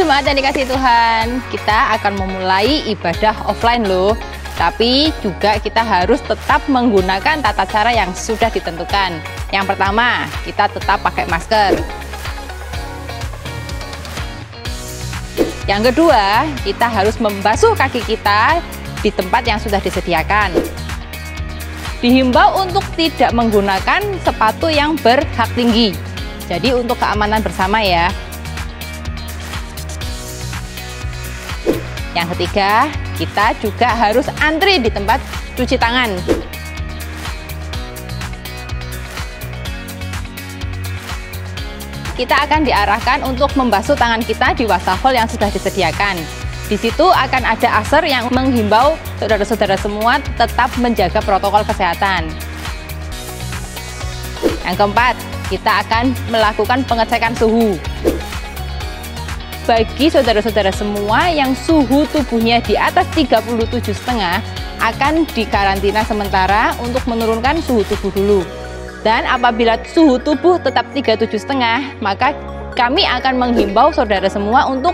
jemaat yang dikasihi Tuhan, kita akan memulai ibadah offline loh. Tapi juga kita harus tetap menggunakan tata cara yang sudah ditentukan. Yang pertama, kita tetap pakai masker. Yang kedua, kita harus membasuh kaki kita di tempat yang sudah disediakan. Dihimbau untuk tidak menggunakan sepatu yang berhak tinggi. Jadi untuk keamanan bersama ya. Yang ketiga, kita juga harus antri di tempat cuci tangan. Kita akan diarahkan untuk membasuh tangan kita di wastafel yang sudah disediakan. Di situ akan ada aser yang menghimbau saudara-saudara semua tetap menjaga protokol kesehatan. Yang keempat, kita akan melakukan pengecekan suhu. Bagi saudara-saudara semua yang suhu tubuhnya di atas 37,5 akan dikarantina sementara untuk menurunkan suhu tubuh dulu. Dan apabila suhu tubuh tetap 37,5, maka kami akan menghimbau saudara semua untuk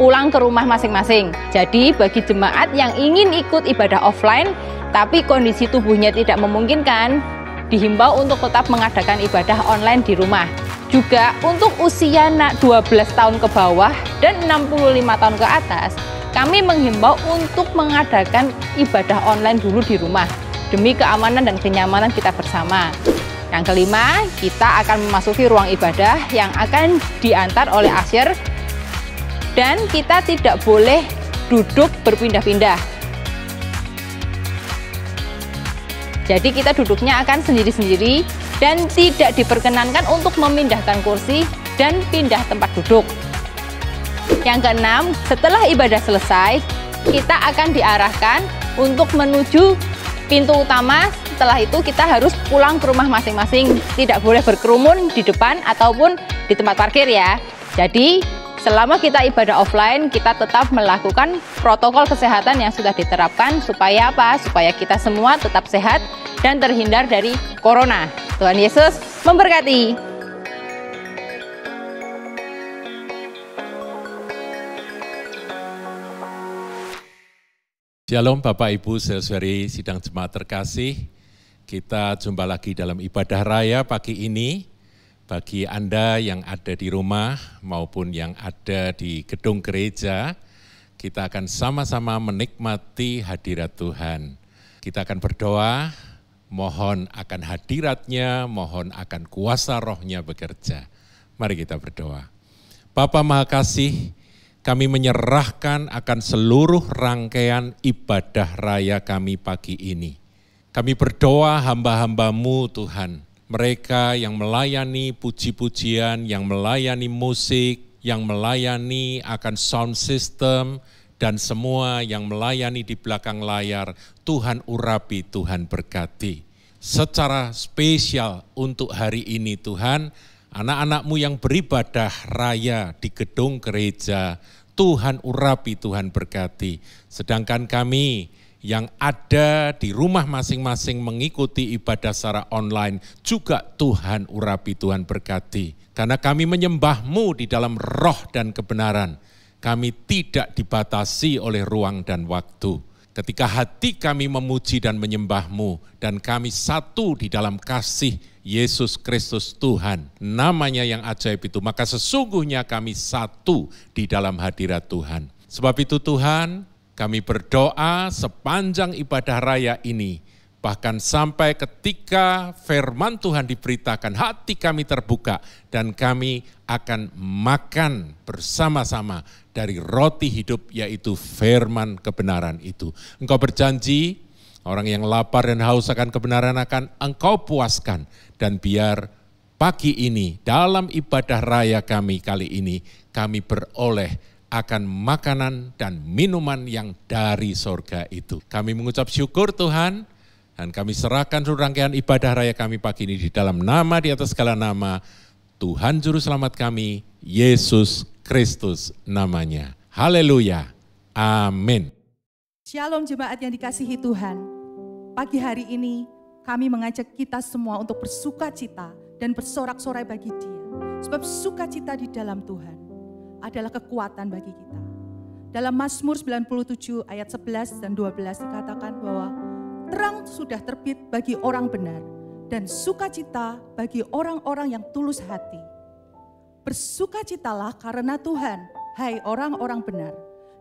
pulang ke rumah masing-masing. Jadi bagi jemaat yang ingin ikut ibadah offline tapi kondisi tubuhnya tidak memungkinkan, dihimbau untuk tetap mengadakan ibadah online di rumah. Juga untuk usia 12 tahun ke bawah dan 65 tahun ke atas, kami menghimbau untuk mengadakan ibadah online dulu di rumah demi keamanan dan kenyamanan kita bersama. Yang kelima, kita akan memasuki ruang ibadah yang akan diantar oleh asir dan kita tidak boleh duduk berpindah-pindah. Jadi kita duduknya akan sendiri-sendiri dan tidak diperkenankan untuk memindahkan kursi dan pindah tempat duduk. Yang keenam, setelah ibadah selesai, kita akan diarahkan untuk menuju pintu utama. Setelah itu kita harus pulang ke rumah masing-masing, tidak boleh berkerumun di depan ataupun di tempat parkir ya. Jadi selama kita ibadah offline, kita tetap melakukan protokol kesehatan yang sudah diterapkan supaya apa? Supaya kita semua tetap sehat dan terhindar dari corona. Tuhan Yesus memberkati. Shalom Bapak Ibu saudari sidang jemaat terkasih. Kita jumpa lagi dalam ibadah raya pagi ini. Bagi Anda yang ada di rumah maupun yang ada di gedung gereja, kita akan sama-sama menikmati hadirat Tuhan. Kita akan berdoa, mohon akan hadiratnya, mohon akan kuasa rohnya bekerja. Mari kita berdoa. Bapa Maha Kasih, kami menyerahkan akan seluruh rangkaian ibadah raya kami pagi ini. Kami berdoa hamba-hamba-Mu Tuhan, mereka yang melayani puji-pujian, yang melayani musik, yang melayani akan sound system, dan semua yang melayani di belakang layar, Tuhan urapi, Tuhan berkati. Secara spesial untuk hari ini Tuhan, anak-anak-Mu yang beribadah raya di gedung gereja, Tuhan urapi, Tuhan berkati. Sedangkan kami yang ada di rumah masing-masing mengikuti ibadah secara online, juga Tuhan urapi, Tuhan berkati. Karena kami menyembah-Mu di dalam roh dan kebenaran, kami tidak dibatasi oleh ruang dan waktu. Ketika hati kami memuji dan menyembah-Mu, dan kami satu di dalam kasih Yesus Kristus Tuhan, namanya yang ajaib itu, maka sesungguhnya kami satu di dalam hadirat Tuhan. Sebab itu Tuhan, kami berdoa sepanjang ibadah raya ini, bahkan sampai ketika firman Tuhan diberitakan, hati kami terbuka dan kami akan makan bersama-sama dari roti hidup, yaitu firman kebenaran itu. Engkau berjanji, orang yang lapar dan haus akan kebenaran akan Engkau puaskan. Dan biar pagi ini dalam ibadah raya kami kali ini, kami beroleh akan makanan dan minuman yang dari sorga itu. Kami mengucap syukur Tuhan, dan kami serahkan seluruh rangkaian ibadah raya kami pagi ini di dalam nama di atas segala nama, Tuhan Juru Selamat kami, Yesus Kristus namanya. Haleluya. Amin. Shalom jemaat yang dikasihi Tuhan. Pagi hari ini kami mengajak kita semua untuk bersuka cita dan bersorak-sorai bagi Dia. Sebab sukacita di dalam Tuhan adalah kekuatan bagi kita. Dalam Mazmur 97 ayat 11 dan 12 dikatakan bahwa terang sudah terbit bagi orang benar dan sukacita bagi orang-orang yang tulus hati. Bersukacitalah karena Tuhan, hai orang-orang benar,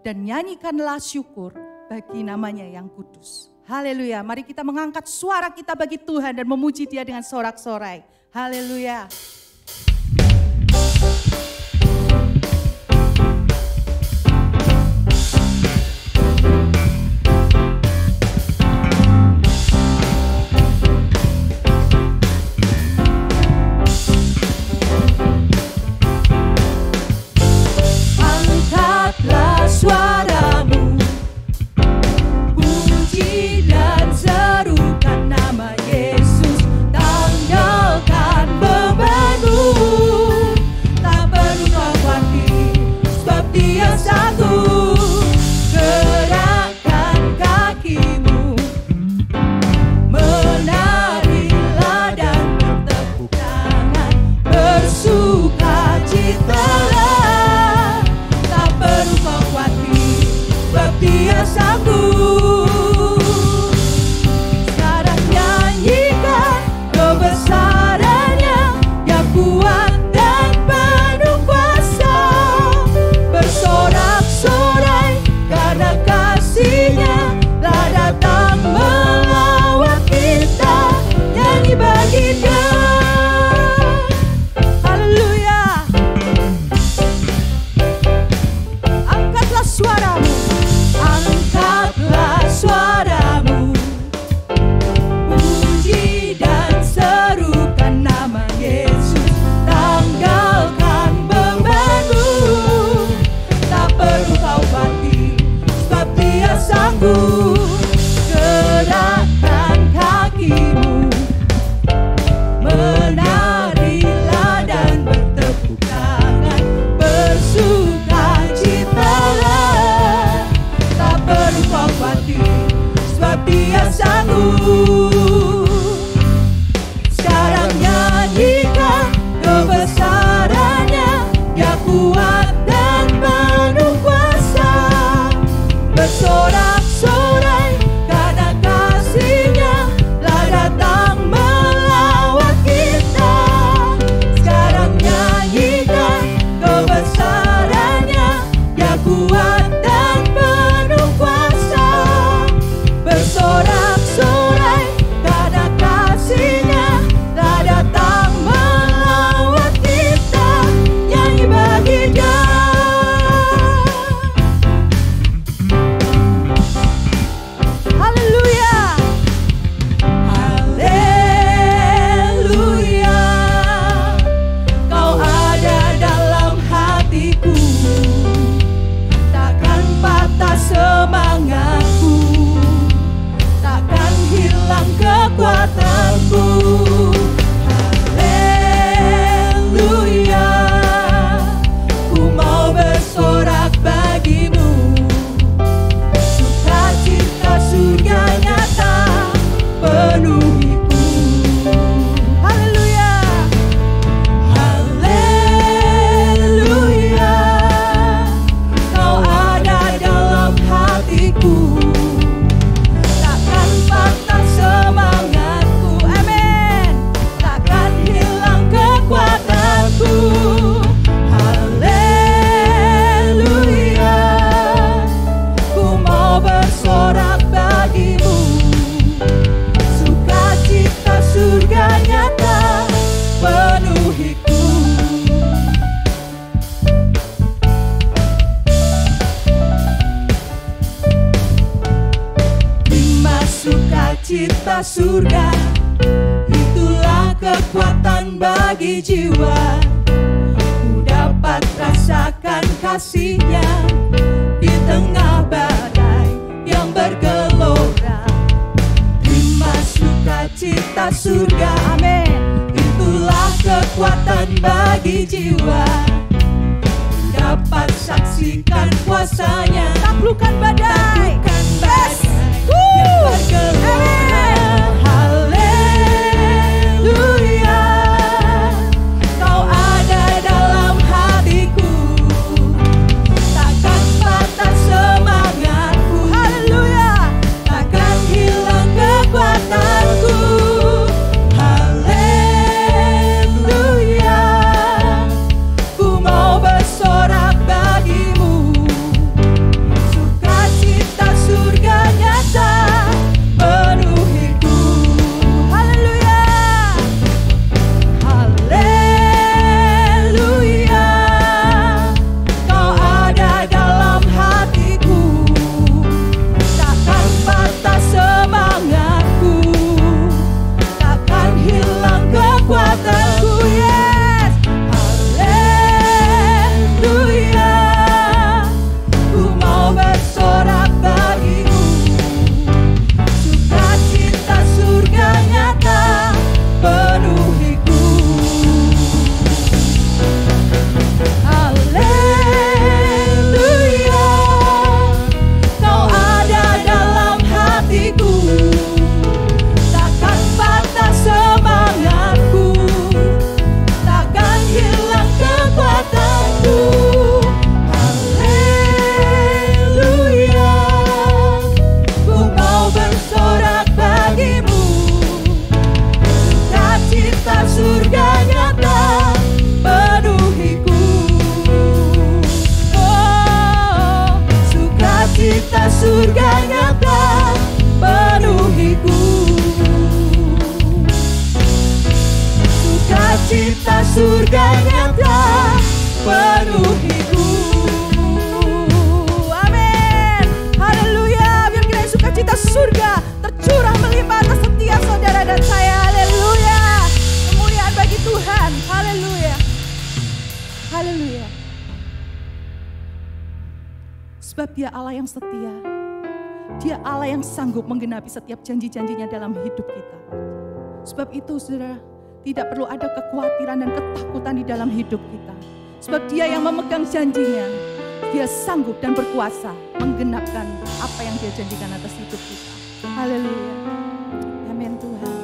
dan nyanyikanlah syukur bagi namanya yang kudus. Haleluya, mari kita mengangkat suara kita bagi Tuhan dan memuji Dia dengan sorak-sorai. Haleluya. Suaramu, puji dan serukan nama Yesus, tanggalkan bebanmu, tak perlu kau khawatir, sebab Dia sanggup. Gerakkan kakimu, menarilah dan bertepuk tangan, bersukacitalah, tak perlu kau khawatir, sebab Dia sanggup. Sekarang nyanyikan kebesarannya yang kuat dan penuh kuasa, bersorak-sorai karena kasih-Nya telah datang melawat kita, nyanyi bagi Dia. Haleluya. Angkatlah suaramu, angkatlah suaramu, puji dan serukan nama Yesus, tanggalkan bebanmu, tak perlu kau khawatir, sebab Dia sanggup. Gerakkan kakimu, menarilah dan bertepuk tangan, bersukacitalah, tak perlu kau khawatir, sebab Dia sanggup. Sekarang nyanyikan kebesarannya yang kuat dan penuh kuasa, bersorak-sorai karena kasih-Nya telah datang melawat kita. Sekarang nyanyikan kebesarannya yang kuat dan penuh kuasa, bersorak-sorai karena kasih-Nya telah datang melawat kita, nyanyi bagi Dia. Haleluya, haleluya, Kau ada dalam hatiku, takkan patah semangatku, takkan hilang kekuatanku. Haleluya, ku mau bersorak bagimu, sukacita surga nyata penuhiku. Haleluya, haleluya, Kau ada dalam hatiku, takkan patah semangatku, amin, takkan hilang kekuatanku. Haleluya, ku mau bersorak bagimu, sukacita surga nyata penuhiku. Lima sukacita surga, itulah kekuatan bagi jiwa. Ku dapat rasakan kasih-Nya di tengah badai yang bergelora. Lima sukacita surga, amin, itulah kekuatan bagi jiwa. Ku dapat saksikan kuasa-Nya, taklukkan badai, yang bergelora. Haleluya, Kau ada dalam hatiku, dan nyata penuhiku. Amin. Haleluya. Biar kiranya sukacita surga tercurah melimpah atas setiap saudara dan saya. Haleluya. Kemuliaan bagi Tuhan. Haleluya. Haleluya. Sebab Dia Allah yang setia. Dia Allah yang sanggup menggenapi setiap janji-janjinya dalam hidup kita. Sebab itu saudara, tidak perlu ada kekhawatiran dan ketakutan di dalam hidup kita. Sebab Dia yang memegang janjinya, Dia sanggup dan berkuasa menggenapkan apa yang Dia janjikan atas hidup kita. Haleluya. Amin Tuhan.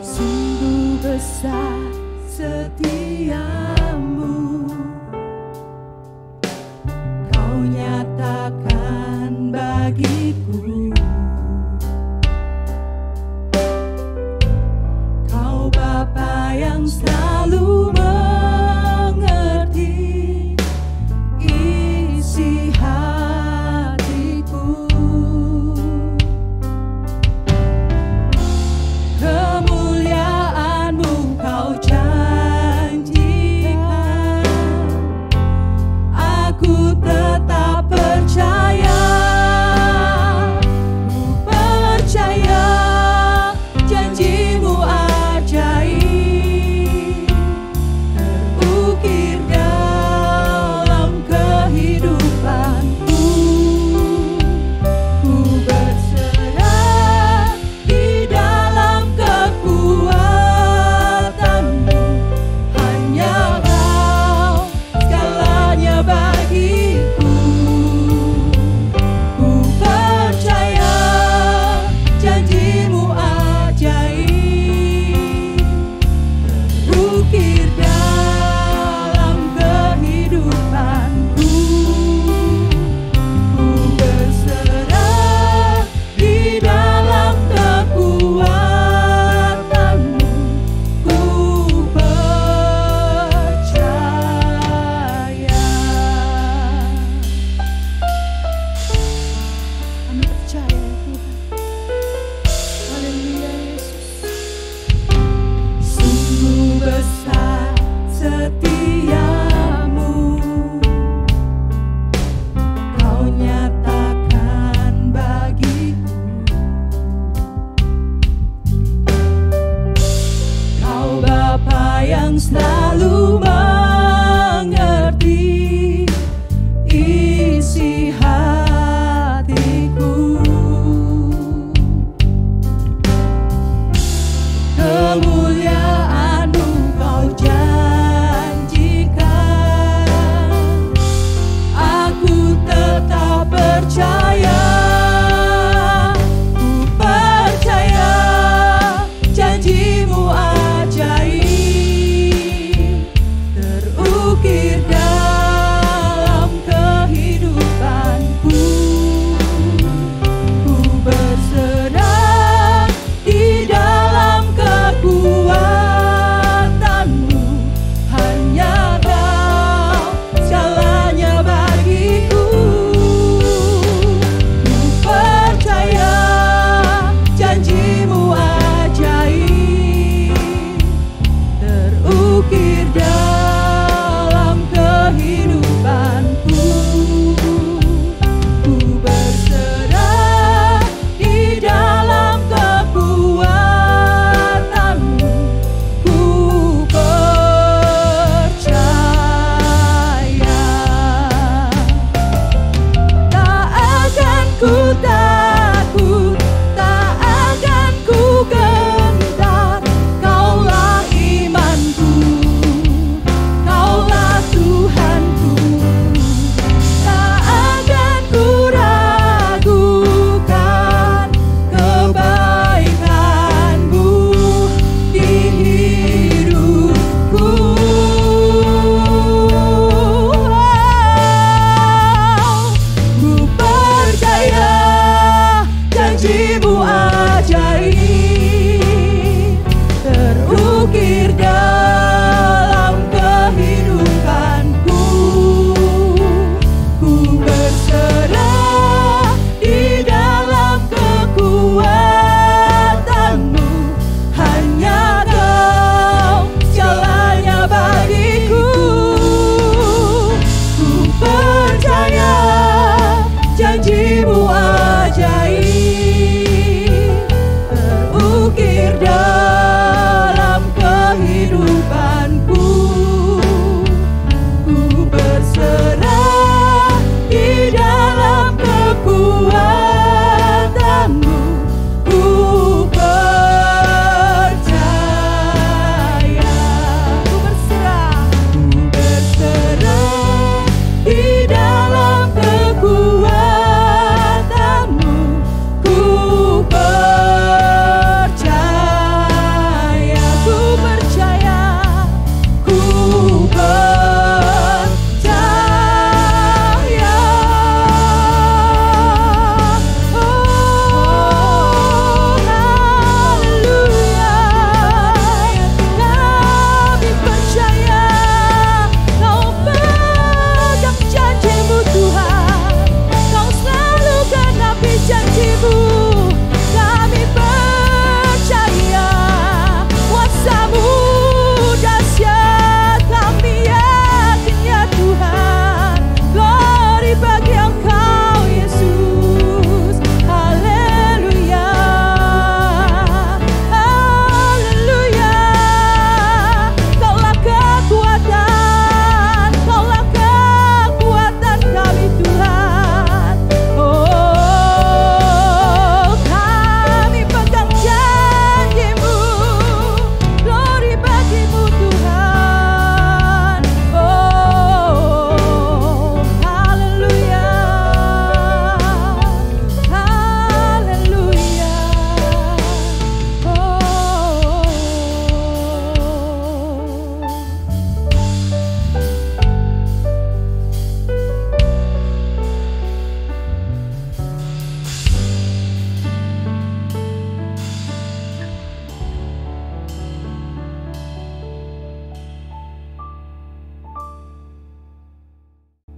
Sungguh besar setiamu, Kau nyatakan bagiku. Kau Bapa yang selalu mengerti isi hatiku. Kemuliaan-Mu Kau janjikan, aku tetap percaya. Ku percaya janji-Mu ajaib, terukir dalam kehidupanku. Ku berserah di dalam kekuatan-Mu, hanya Kau segalanya bagiku. Ku percaya janji-Mu ajaib, terukir dalam kehidupanku. Ku berserah di dalam kekuatan-Mu, ku percaya. Kami percaya ya Tuhan. Haleluya Yesus. Sungguh besar setiamu, Kau nyatakan bagiku. Kau Bapa yang selalu mengerti isi hatiku. Kemuliaan-Mu Kau janjikan, aku tetap percaya. Ku percaya janji-Mu ajaib,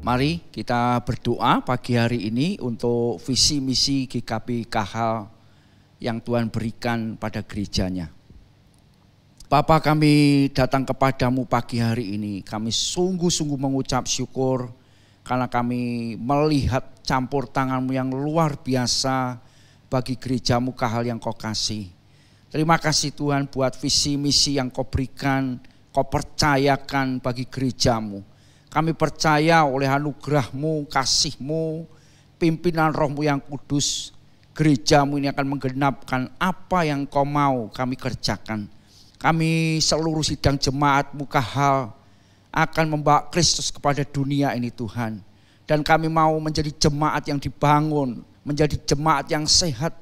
Mari kita berdoa pagi hari ini untuk visi misi GKP Kahal yang Tuhan berikan pada gerejanya. Bapa, kami datang kepadamu pagi hari ini. Kami sungguh-sungguh mengucap syukur karena kami melihat campur tanganmu yang luar biasa bagi gerejamu Kahal yang kau kasih. Terima kasih Tuhan buat visi misi yang kau berikan, kau percayakan bagi gerejamu. Kami percaya oleh anugerah-Mu, kasih-Mu, pimpinan Roh-Mu yang kudus, gerejamu ini akan menggenapkan apa yang Kau mau kami kerjakan. Kami seluruh sidang jemaat-Mu Kahal akan membawa Kristus kepada dunia ini Tuhan. Dan kami mau menjadi jemaat yang dibangun, menjadi jemaat yang sehat,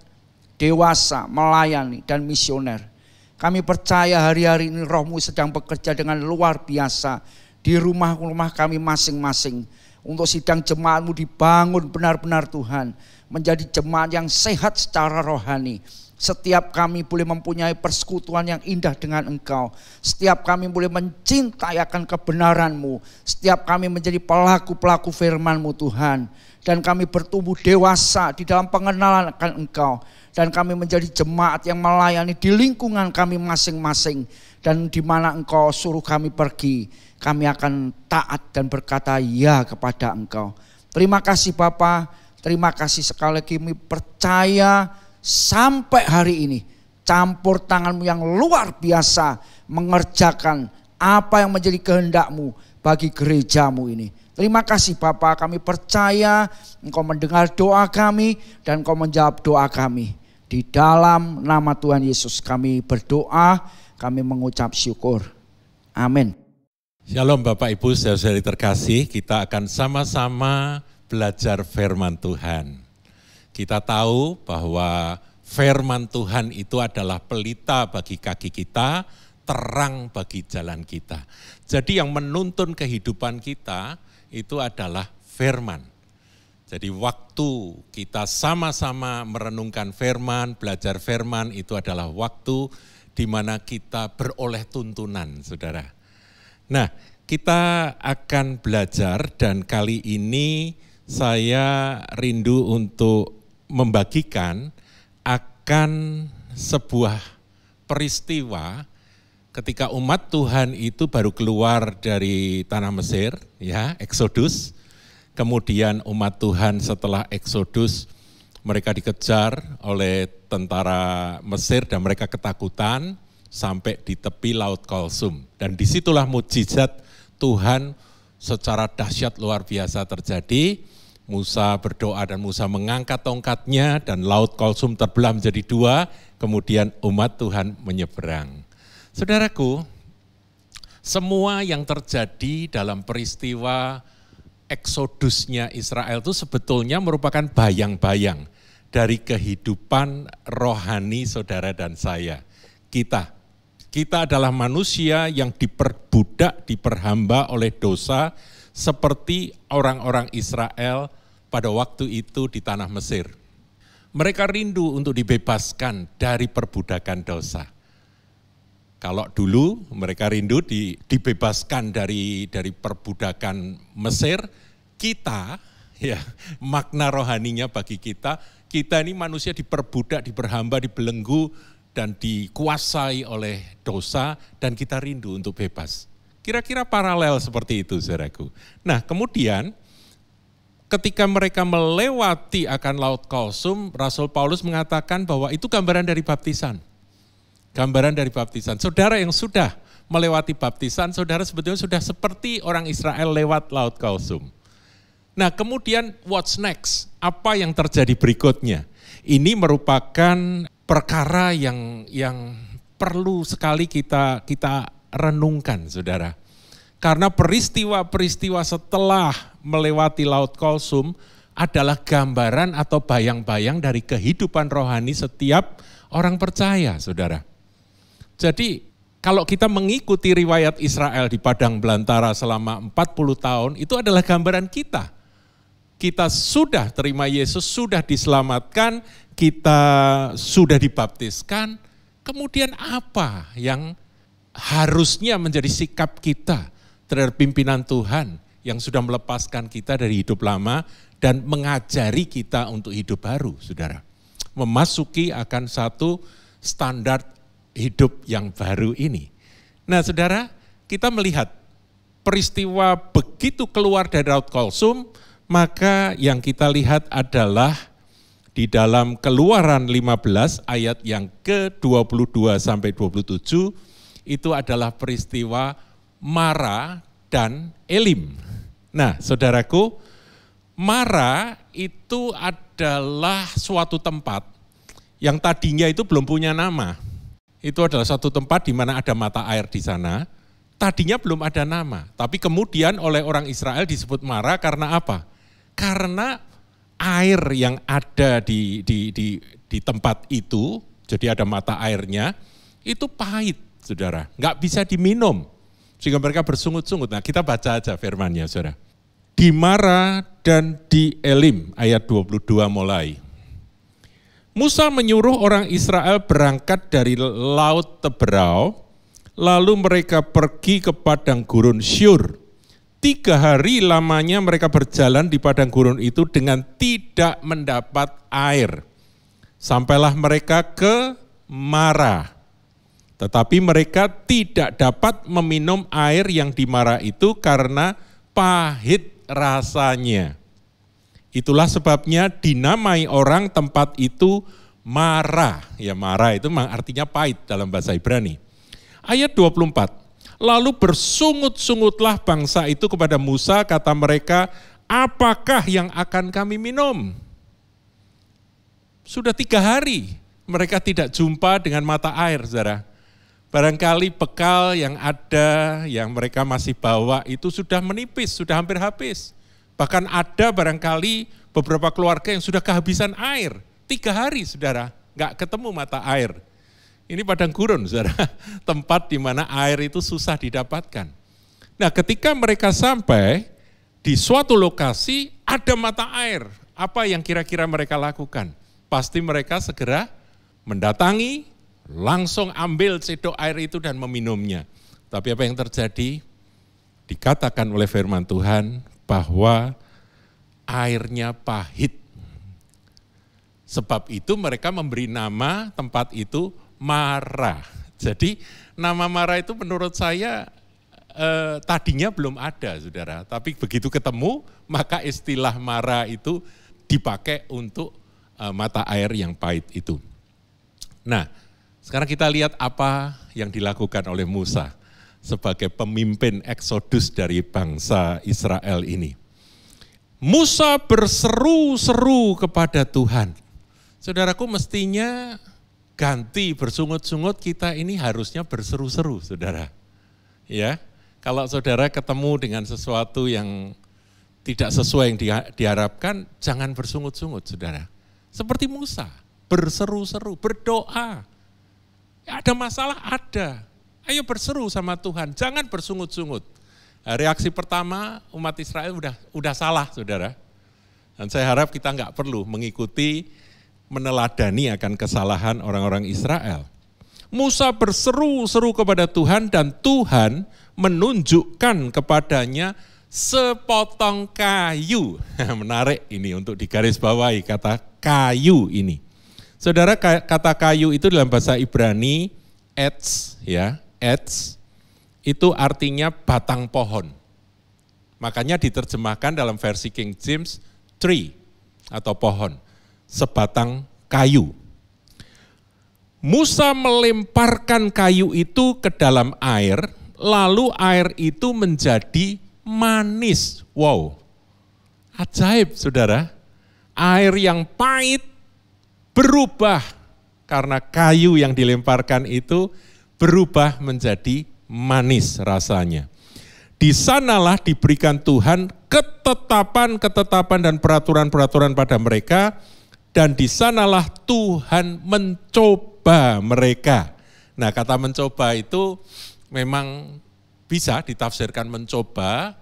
dewasa, melayani dan misioner. Kami percaya hari-hari ini Roh-Mu sedang bekerja dengan luar biasa di rumah-rumah kami masing-masing. Untuk sidang jemaat-Mu dibangun benar-benar Tuhan, menjadi jemaat yang sehat secara rohani. Setiap kami boleh mempunyai persekutuan yang indah dengan Engkau. Setiap kami boleh mencintai akan kebenaran-Mu. Setiap kami menjadi pelaku-pelaku firman-Mu Tuhan. Dan kami bertumbuh dewasa di dalam pengenalan akan Engkau. Dan kami menjadi jemaat yang melayani di lingkungan kami masing-masing. Dan di mana Engkau suruh kami pergi, kami akan taat dan berkata ya kepada Engkau. Terima kasih Bapa, terima kasih sekali lagi kami percaya sampai hari ini campur tangan-Mu yang luar biasa mengerjakan apa yang menjadi kehendak-Mu bagi gerejamu ini. Terima kasih Bapa, kami percaya Engkau mendengar doa kami dan Engkau menjawab doa kami. Di dalam nama Tuhan Yesus kami berdoa, kami mengucap syukur. Amin. Shalom Bapak Ibu saudara-saudari terkasih, kita akan sama-sama belajar firman Tuhan. Kita tahu bahwa firman Tuhan itu adalah pelita bagi kaki kita, terang bagi jalan kita. Jadi yang menuntun kehidupan kita itu adalah firman. Jadi waktu kita sama-sama merenungkan firman, belajar firman itu adalah waktu di mana kita beroleh tuntunan, saudara. Nah, kita akan belajar dan kali ini saya rindu untuk membagikan akan sebuah peristiwa ketika umat Tuhan itu baru keluar dari tanah Mesir, ya, Eksodus. Kemudian umat Tuhan setelah Eksodus mereka dikejar oleh tentara Mesir dan mereka ketakutan sampai di tepi Laut Kulsum. Dan disitulah mukjizat Tuhan secara dahsyat luar biasa terjadi. Musa berdoa dan Musa mengangkat tongkatnya dan Laut Kulsum terbelah menjadi dua. Kemudian umat Tuhan menyeberang. Saudaraku, semua yang terjadi dalam peristiwa eksodusnya Israel itu sebetulnya merupakan bayang-bayang dari kehidupan rohani saudara dan saya. Kita adalah manusia yang diperbudak, diperhamba oleh dosa seperti orang-orang Israel pada waktu itu di tanah Mesir. Mereka rindu untuk dibebaskan dari perbudakan dosa. Kalau dulu mereka rindu dibebaskan dari perbudakan Mesir, kita, ya, makna rohaninya bagi kita ini manusia diperbudak, diperhamba, dibelenggu, dan dikuasai oleh dosa, dan kita rindu untuk bebas. Kira-kira paralel seperti itu, saudaraku. Nah, kemudian ketika mereka melewati akan Laut Kulsum, Rasul Paulus mengatakan bahwa itu gambaran dari baptisan. Gambaran dari baptisan. Saudara yang sudah melewati baptisan, saudara sebetulnya sudah seperti orang Israel lewat Laut Kulsum. Nah, kemudian what's next? Apa yang terjadi berikutnya? Ini merupakan perkara yang perlu sekali kita renungkan, saudara. Karena peristiwa-peristiwa setelah melewati Laut Kulsum adalah gambaran atau bayang-bayang dari kehidupan rohani setiap orang percaya, saudara. Jadi kalau kita mengikuti riwayat Israel di padang belantara selama 40 tahun, itu adalah gambaran kita. Kita sudah terima Yesus, sudah diselamatkan, kita sudah dibaptiskan, kemudian apa yang harusnya menjadi sikap kita terhadap pimpinan Tuhan? yang sudah melepaskan kita dari hidup lama dan mengajari kita untuk hidup baru, saudara. Memasuki akan satu standar hidup yang baru ini. Nah, saudara, kita melihat peristiwa begitu keluar dari Laut Kulsum, maka yang kita lihat adalah di dalam Keluaran 15 ayat yang ke-22 sampai 27, itu adalah peristiwa Mara dan Elim. Nah, saudaraku, Mara itu adalah suatu tempat yang tadinya itu belum punya nama. Itu adalah suatu tempat di mana ada mata air di sana. Tadinya belum ada nama, tapi kemudian oleh orang Israel disebut Mara karena apa? Karena air yang ada di tempat itu, jadi ada mata airnya, itu pahit, saudara. Nggak bisa diminum, sehingga mereka bersungut-sungut. Nah, kita baca aja firman-Nya, saudara. Di Mara dan di Elim, ayat 22 mulai. Musa menyuruh orang Israel berangkat dari Laut Teberau, lalu mereka pergi ke padang gurun Syur. 3 hari lamanya mereka berjalan di padang gurun itu dengan tidak mendapat air. Sampailah mereka ke Mara. Tetapi mereka tidak dapat meminum air yang di Mara itu karena pahit rasanya. Itulah sebabnya dinamai orang tempat itu Mara. Ya, Mara itu artinya pahit dalam bahasa Ibrani. Ayat 24, lalu bersungut-sungutlah bangsa itu kepada Musa, kata mereka, apakah yang akan kami minum? Sudah 3 hari mereka tidak jumpa dengan mata air, saudara. Barangkali bekal yang ada, yang mereka masih bawa itu sudah menipis, sudah hampir habis. Bahkan ada barangkali beberapa keluarga yang sudah kehabisan air. 3 hari, saudara, nggak ketemu mata air. Ini padang gurun, saudara, tempat di mana air itu susah didapatkan. Nah, ketika mereka sampai di suatu lokasi ada mata air, apa yang kira-kira mereka lakukan? Pasti mereka segera mendatangi, langsung ambil cedok air itu dan meminumnya. Tapi apa yang terjadi? Dikatakan oleh firman Tuhan bahwa airnya pahit. Sebab itu mereka memberi nama tempat itu Mara. Jadi nama Mara itu menurut saya tadinya belum ada, saudara. Tapi begitu ketemu, maka istilah Mara itu dipakai untuk mata air yang pahit itu. Nah, sekarang kita lihat apa yang dilakukan oleh Musa sebagai pemimpin eksodus dari bangsa Israel ini. Musa berseru-seru kepada Tuhan. Saudaraku, mestinya ganti bersungut-sungut, kita ini harusnya berseru-seru, saudara. Ya, kalau saudara ketemu dengan sesuatu yang tidak sesuai yang diharapkan, jangan bersungut-sungut, saudara. Seperti Musa, berseru-seru, berdoa. Ya, ada masalah, ada. Ayo berseru sama Tuhan, jangan bersungut-sungut. Reaksi pertama umat Israel udah salah, saudara. Dan saya harap kita nggak perlu mengikuti, meneladani akan kesalahan orang-orang Israel. Musa berseru-seru kepada Tuhan dan Tuhan menunjukkan kepadanya sepotong kayu. Menarik ini untuk digarisbawahi kata kayu ini. Saudara, kata kayu itu dalam bahasa Ibrani etz, ya, etz itu artinya batang pohon. Makanya diterjemahkan dalam versi King James tree atau pohon. Sebatang kayu. Musa melemparkan kayu itu ke dalam air, lalu air itu menjadi manis. Wow, ajaib, saudara. Air yang pahit berubah karena kayu yang dilemparkan itu berubah menjadi manis rasanya. Di sanalah diberikan Tuhan ketetapan-ketetapan dan peraturan-peraturan pada mereka, dan di sanalah Tuhan mencoba mereka. Nah, kata mencoba itu memang bisa ditafsirkan mencoba,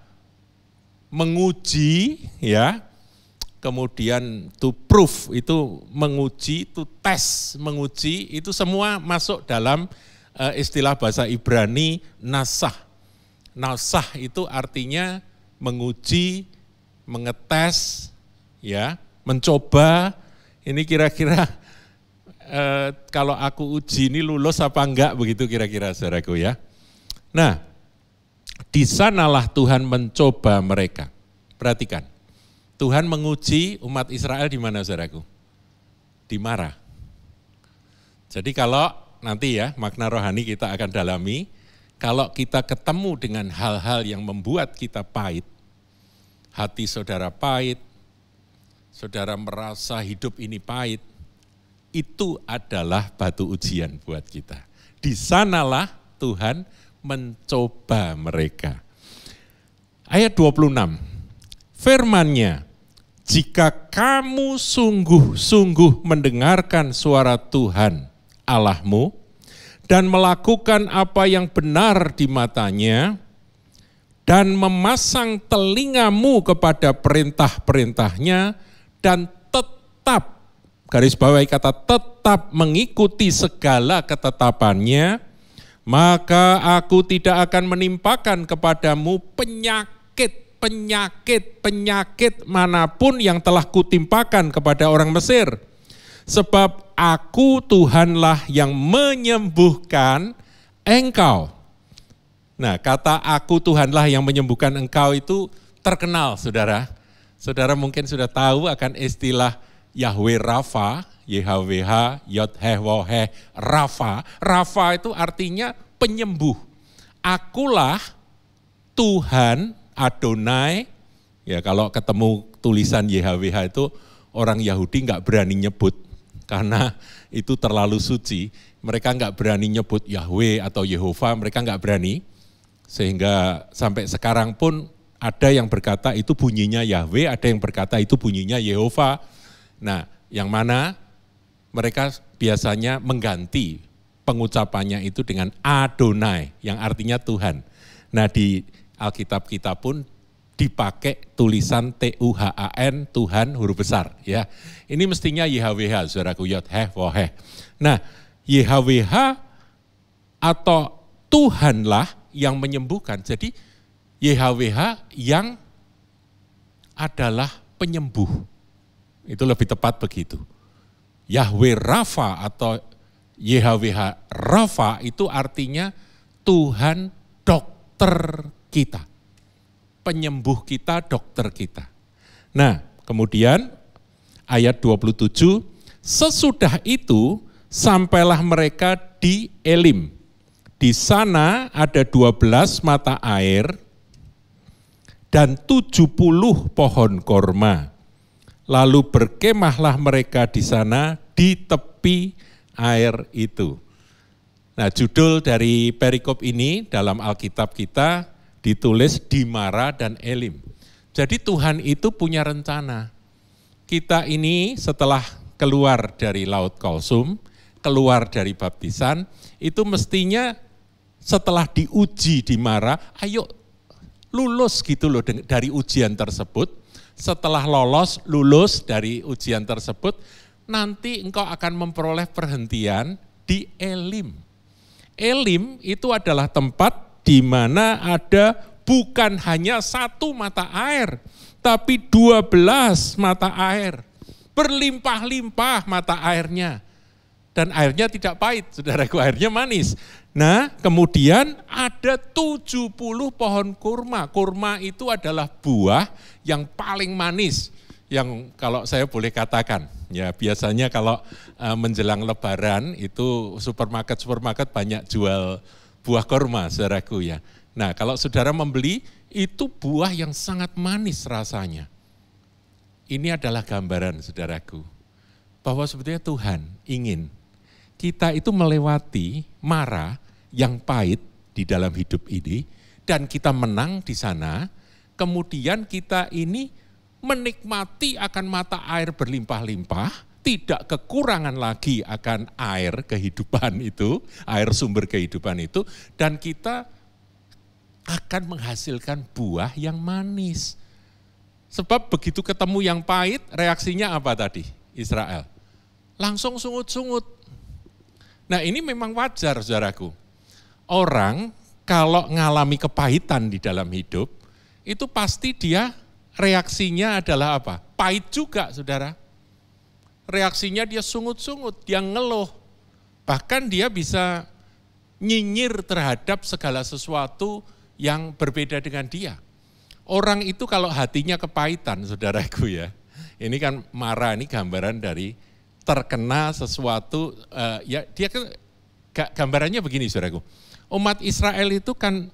menguji, ya. Kemudian to prove itu menguji, to test, menguji, itu semua masuk dalam istilah bahasa Ibrani nasah. Nasah itu artinya menguji, mengetes, ya, mencoba. Ini kira-kira kalau aku uji ini lulus apa enggak begitu kira-kira saudaraku ya. Nah, di sanalah Tuhan mencoba mereka. Perhatikan, Tuhan menguji umat Israel di mana saudaraku? Di Marah. Jadi kalau nanti ya makna rohani kita akan dalami, kalau kita ketemu dengan hal-hal yang membuat kita pahit, hati saudara pahit, saudara merasa hidup ini pahit, itu adalah batu ujian buat kita. Di sanalah Tuhan mencoba mereka. Ayat 26, firman-Nya, jika kamu sungguh-sungguh mendengarkan suara Tuhan Allahmu dan melakukan apa yang benar di matanya dan memasang telingamu kepada perintah-perintahnya dan tetap, garis bawahi kata tetap mengikuti segala ketetapannya, maka aku tidak akan menimpakan kepadamu penyakit manapun yang telah kutimpakan kepada orang Mesir. Sebab aku Tuhanlah yang menyembuhkan engkau. Nah, kata aku Tuhanlah yang menyembuhkan engkau itu terkenal, saudara. Saudara mungkin sudah tahu akan istilah Yahweh Rafa, YHWH, Yod-Heh-Woh-Heh, Rafa. Rafa itu artinya penyembuh. Akulah Tuhan, Adonai. Ya kalau ketemu tulisan YHWH itu orang Yahudi nggak berani nyebut. Karena itu terlalu suci. Mereka nggak berani nyebut Yahweh atau Yehova, mereka nggak berani. Sehingga sampai sekarang pun ada yang berkata itu bunyinya Yahweh, ada yang berkata itu bunyinya Yehova. Nah, yang mana mereka biasanya mengganti pengucapannya itu dengan Adonai, yang artinya Tuhan. Nah, di Alkitab kita pun dipakai tulisan Tuhan, Tuhan huruf besar. Ya, ini mestinya YHWH, saudaraku, Yod-Heh-Woh-Heh. Nah, YHWH atau Tuhanlah yang menyembuhkan. Jadi YHWH yang adalah penyembuh. Itu lebih tepat begitu. Yahweh Rafa atau YHWH Rafa itu artinya Tuhan dokter kita. Penyembuh kita, dokter kita. Nah, kemudian ayat 27, sesudah itu sampailah mereka di Elim. Di sana ada 12 mata air dan 70 pohon korma. Lalu berkemahlah mereka di sana di tepi air itu. Nah, judul dari perikop ini dalam Alkitab kita ditulis di Marah dan Elim. Jadi Tuhan itu punya rencana. Kita ini setelah keluar dari Laut Kulsum, keluar dari baptisan, itu mestinya setelah diuji di Marah, ayo lulus gitu loh dari ujian tersebut. Setelah lulus dari ujian tersebut, nanti engkau akan memperoleh perhentian di Elim. Elim itu adalah tempat di mana ada bukan hanya satu mata air, tapi 12 mata air. Berlimpah-limpah mata airnya. Dan airnya tidak pahit, saudaraku, airnya manis. Nah, kemudian ada 70 pohon kurma. Kurma itu adalah buah yang paling manis, yang kalau saya boleh katakan, ya biasanya kalau menjelang Lebaran itu supermarket banyak jual buah kurma, saudaraku ya. Nah, kalau saudara membeli itu buah yang sangat manis rasanya. Ini adalah gambaran, saudaraku, bahwa sebetulnya Tuhan ingin kita itu melewati mara yang pahit di dalam hidup ini dan kita menang di sana, kemudian kita ini menikmati akan mata air berlimpah-limpah, tidak kekurangan lagi akan air kehidupan itu, air sumber kehidupan itu, dan kita akan menghasilkan buah yang manis. Sebab begitu ketemu yang pahit, reaksinya apa tadi Israel? Langsung sungut-sungut. Nah, ini memang wajar, saudaraku. Orang kalau ngalami kepahitan di dalam hidup, itu pasti dia reaksinya adalah apa? Pahit juga, saudara. Reaksinya dia sungut-sungut, dia ngeluh. Bahkan dia bisa nyinyir terhadap segala sesuatu yang berbeda dengan dia. Orang itu kalau hatinya kepahitan, saudaraku ya. Ini kan marah, ini gambaran dari terkena sesuatu, ya dia gambarannya begini, saudaraku. Umat Israel itu kan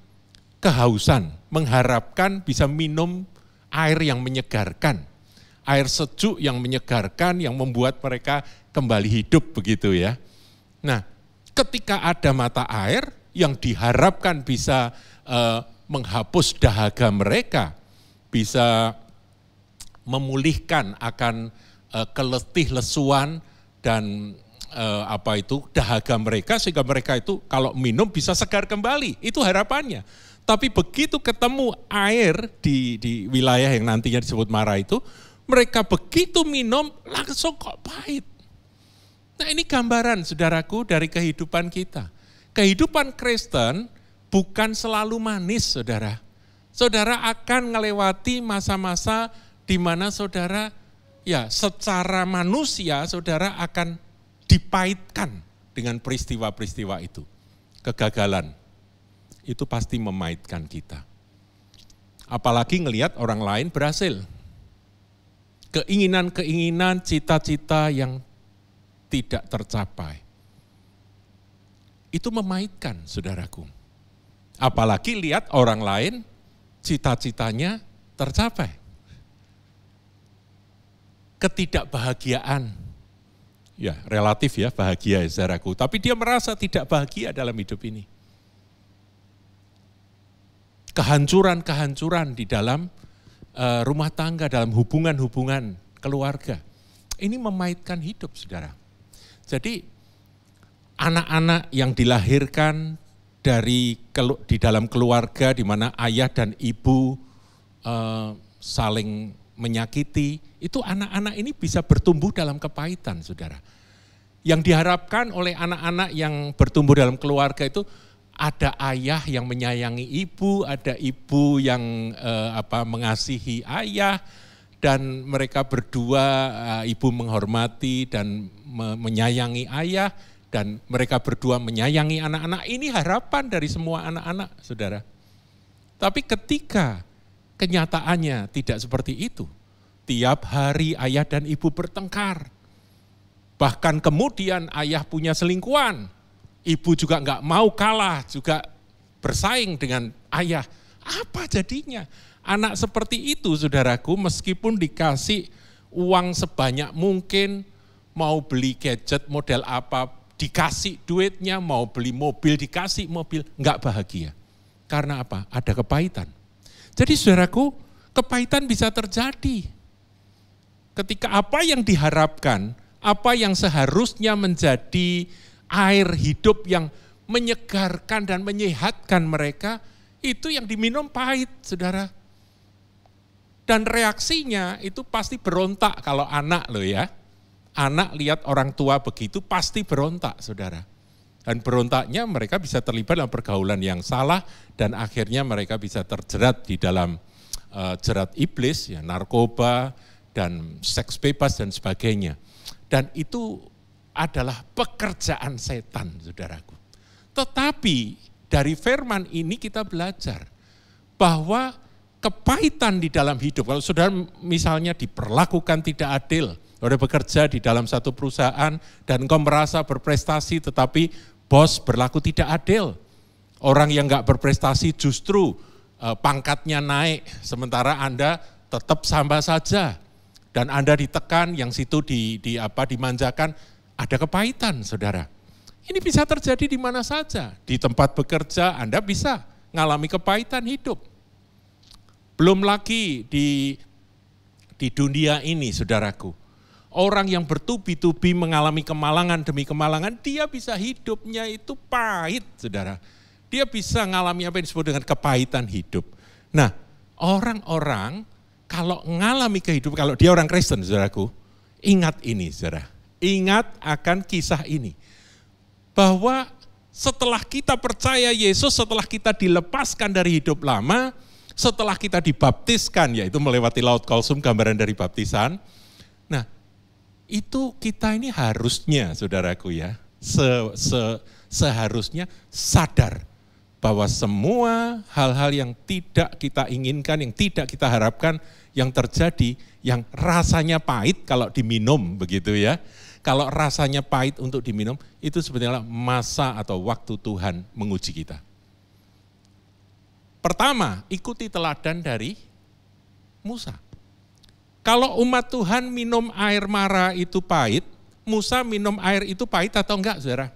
kehausan, mengharapkan bisa minum air yang menyegarkan. Air sejuk yang menyegarkan, yang membuat mereka kembali hidup begitu ya. Nah, ketika ada mata air yang diharapkan bisa menghapus dahaga mereka, bisa memulihkan akan keletih lesuan dan dahaga mereka, sehingga mereka itu kalau minum bisa segar kembali, itu harapannya. Tapi begitu ketemu air di wilayah yang nantinya disebut Mara itu, mereka begitu minum langsung kok pahit. Nah ini gambaran saudaraku dari kehidupan kita. Kehidupan Kristen bukan selalu manis saudara. Saudara akan melewati masa-masa di mana saudara ya secara manusia saudara akan dipahitkan dengan peristiwa-peristiwa itu. Kegagalan itu pasti memahitkan kita. Apalagi ngelihat orang lain berhasil. Keinginan-keinginan, cita-cita yang tidak tercapai. Itu memahitkan, saudaraku. Apalagi lihat orang lain cita-citanya tercapai. Ketidakbahagiaan, ya relatif ya bahagia ya saudaraku, tapi dia merasa tidak bahagia dalam hidup ini. Kehancuran-kehancuran di dalam rumah tangga, dalam hubungan-hubungan keluarga. Ini memahitkan hidup, saudara. Jadi anak-anak yang dilahirkan di dalam keluarga di mana ayah dan ibu saling menyakiti, itu anak-anak ini bisa bertumbuh dalam kepahitan, saudara. Yang diharapkan oleh anak-anak yang bertumbuh dalam keluarga itu ada ayah yang menyayangi ibu, ada ibu yang mengasihi ayah, dan mereka berdua, ibu menghormati dan menyayangi ayah, dan mereka berdua menyayangi anak-anak. Ini harapan dari semua anak-anak, saudara. Tapi ketika kenyataannya tidak seperti itu, tiap hari ayah dan ibu bertengkar. Bahkan kemudian ayah punya selingkuhan, ibu juga nggak mau kalah, juga bersaing dengan ayah. Apa jadinya? Anak seperti itu, saudaraku, meskipun dikasih uang sebanyak mungkin, mau beli gadget model apa, dikasih duitnya, mau beli mobil, dikasih mobil, nggak bahagia. Karena apa? Ada kepahitan. Jadi saudaraku, kepahitan bisa terjadi. Ketika apa yang diharapkan, apa yang seharusnya menjadi air hidup yang menyegarkan dan menyehatkan mereka, itu yang diminum pahit, saudara. Dan reaksinya itu pasti berontak kalau anak loh ya. Anak lihat orang tua begitu pasti berontak, saudara. Dan berontaknya mereka bisa terlibat dalam pergaulan yang salah dan akhirnya mereka bisa terjerat di dalam jerat iblis, ya, narkoba dan seks bebas dan sebagainya. Dan itu adalah pekerjaan setan, saudaraku. Tetapi dari firman ini kita belajar bahwa kepahitan di dalam hidup, kalau saudara misalnya diperlakukan tidak adil, saudara bekerja di dalam satu perusahaan dan engkau merasa berprestasi tetapi bos berlaku tidak adil. Orang yang enggak berprestasi justru pangkatnya naik, sementara Anda tetap sama saja. Dan Anda ditekan, yang situ dimanjakan, ada kepahitan, saudara. Ini bisa terjadi di mana saja. Di tempat bekerja Anda bisa mengalami kepahitan hidup. Belum lagi di dunia ini, saudaraku. Orang yang bertubi-tubi mengalami kemalangan demi kemalangan, dia bisa hidupnya itu pahit, saudara. Dia bisa mengalami apa yang disebut dengan kepahitan hidup. Nah, orang-orang kalau mengalami kehidupan, kalau dia orang Kristen, saudaraku, ingat ini, saudara. Ingat akan kisah ini. Bahwa setelah kita percaya Yesus, setelah kita dilepaskan dari hidup lama, setelah kita dibaptiskan, yaitu melewati Laut Kulsum, gambaran dari baptisan. Nah, itu kita ini harusnya, saudaraku ya, seharusnya sadar bahwa semua hal-hal yang tidak kita inginkan, yang tidak kita harapkan, yang terjadi, yang rasanya pahit kalau diminum begitu ya. Kalau rasanya pahit untuk diminum, itu sebenarnya masa atau waktu Tuhan menguji kita. Pertama, ikuti teladan dari Musa. Kalau umat Tuhan minum air mara itu pahit, Musa minum air itu pahit atau enggak, saudara?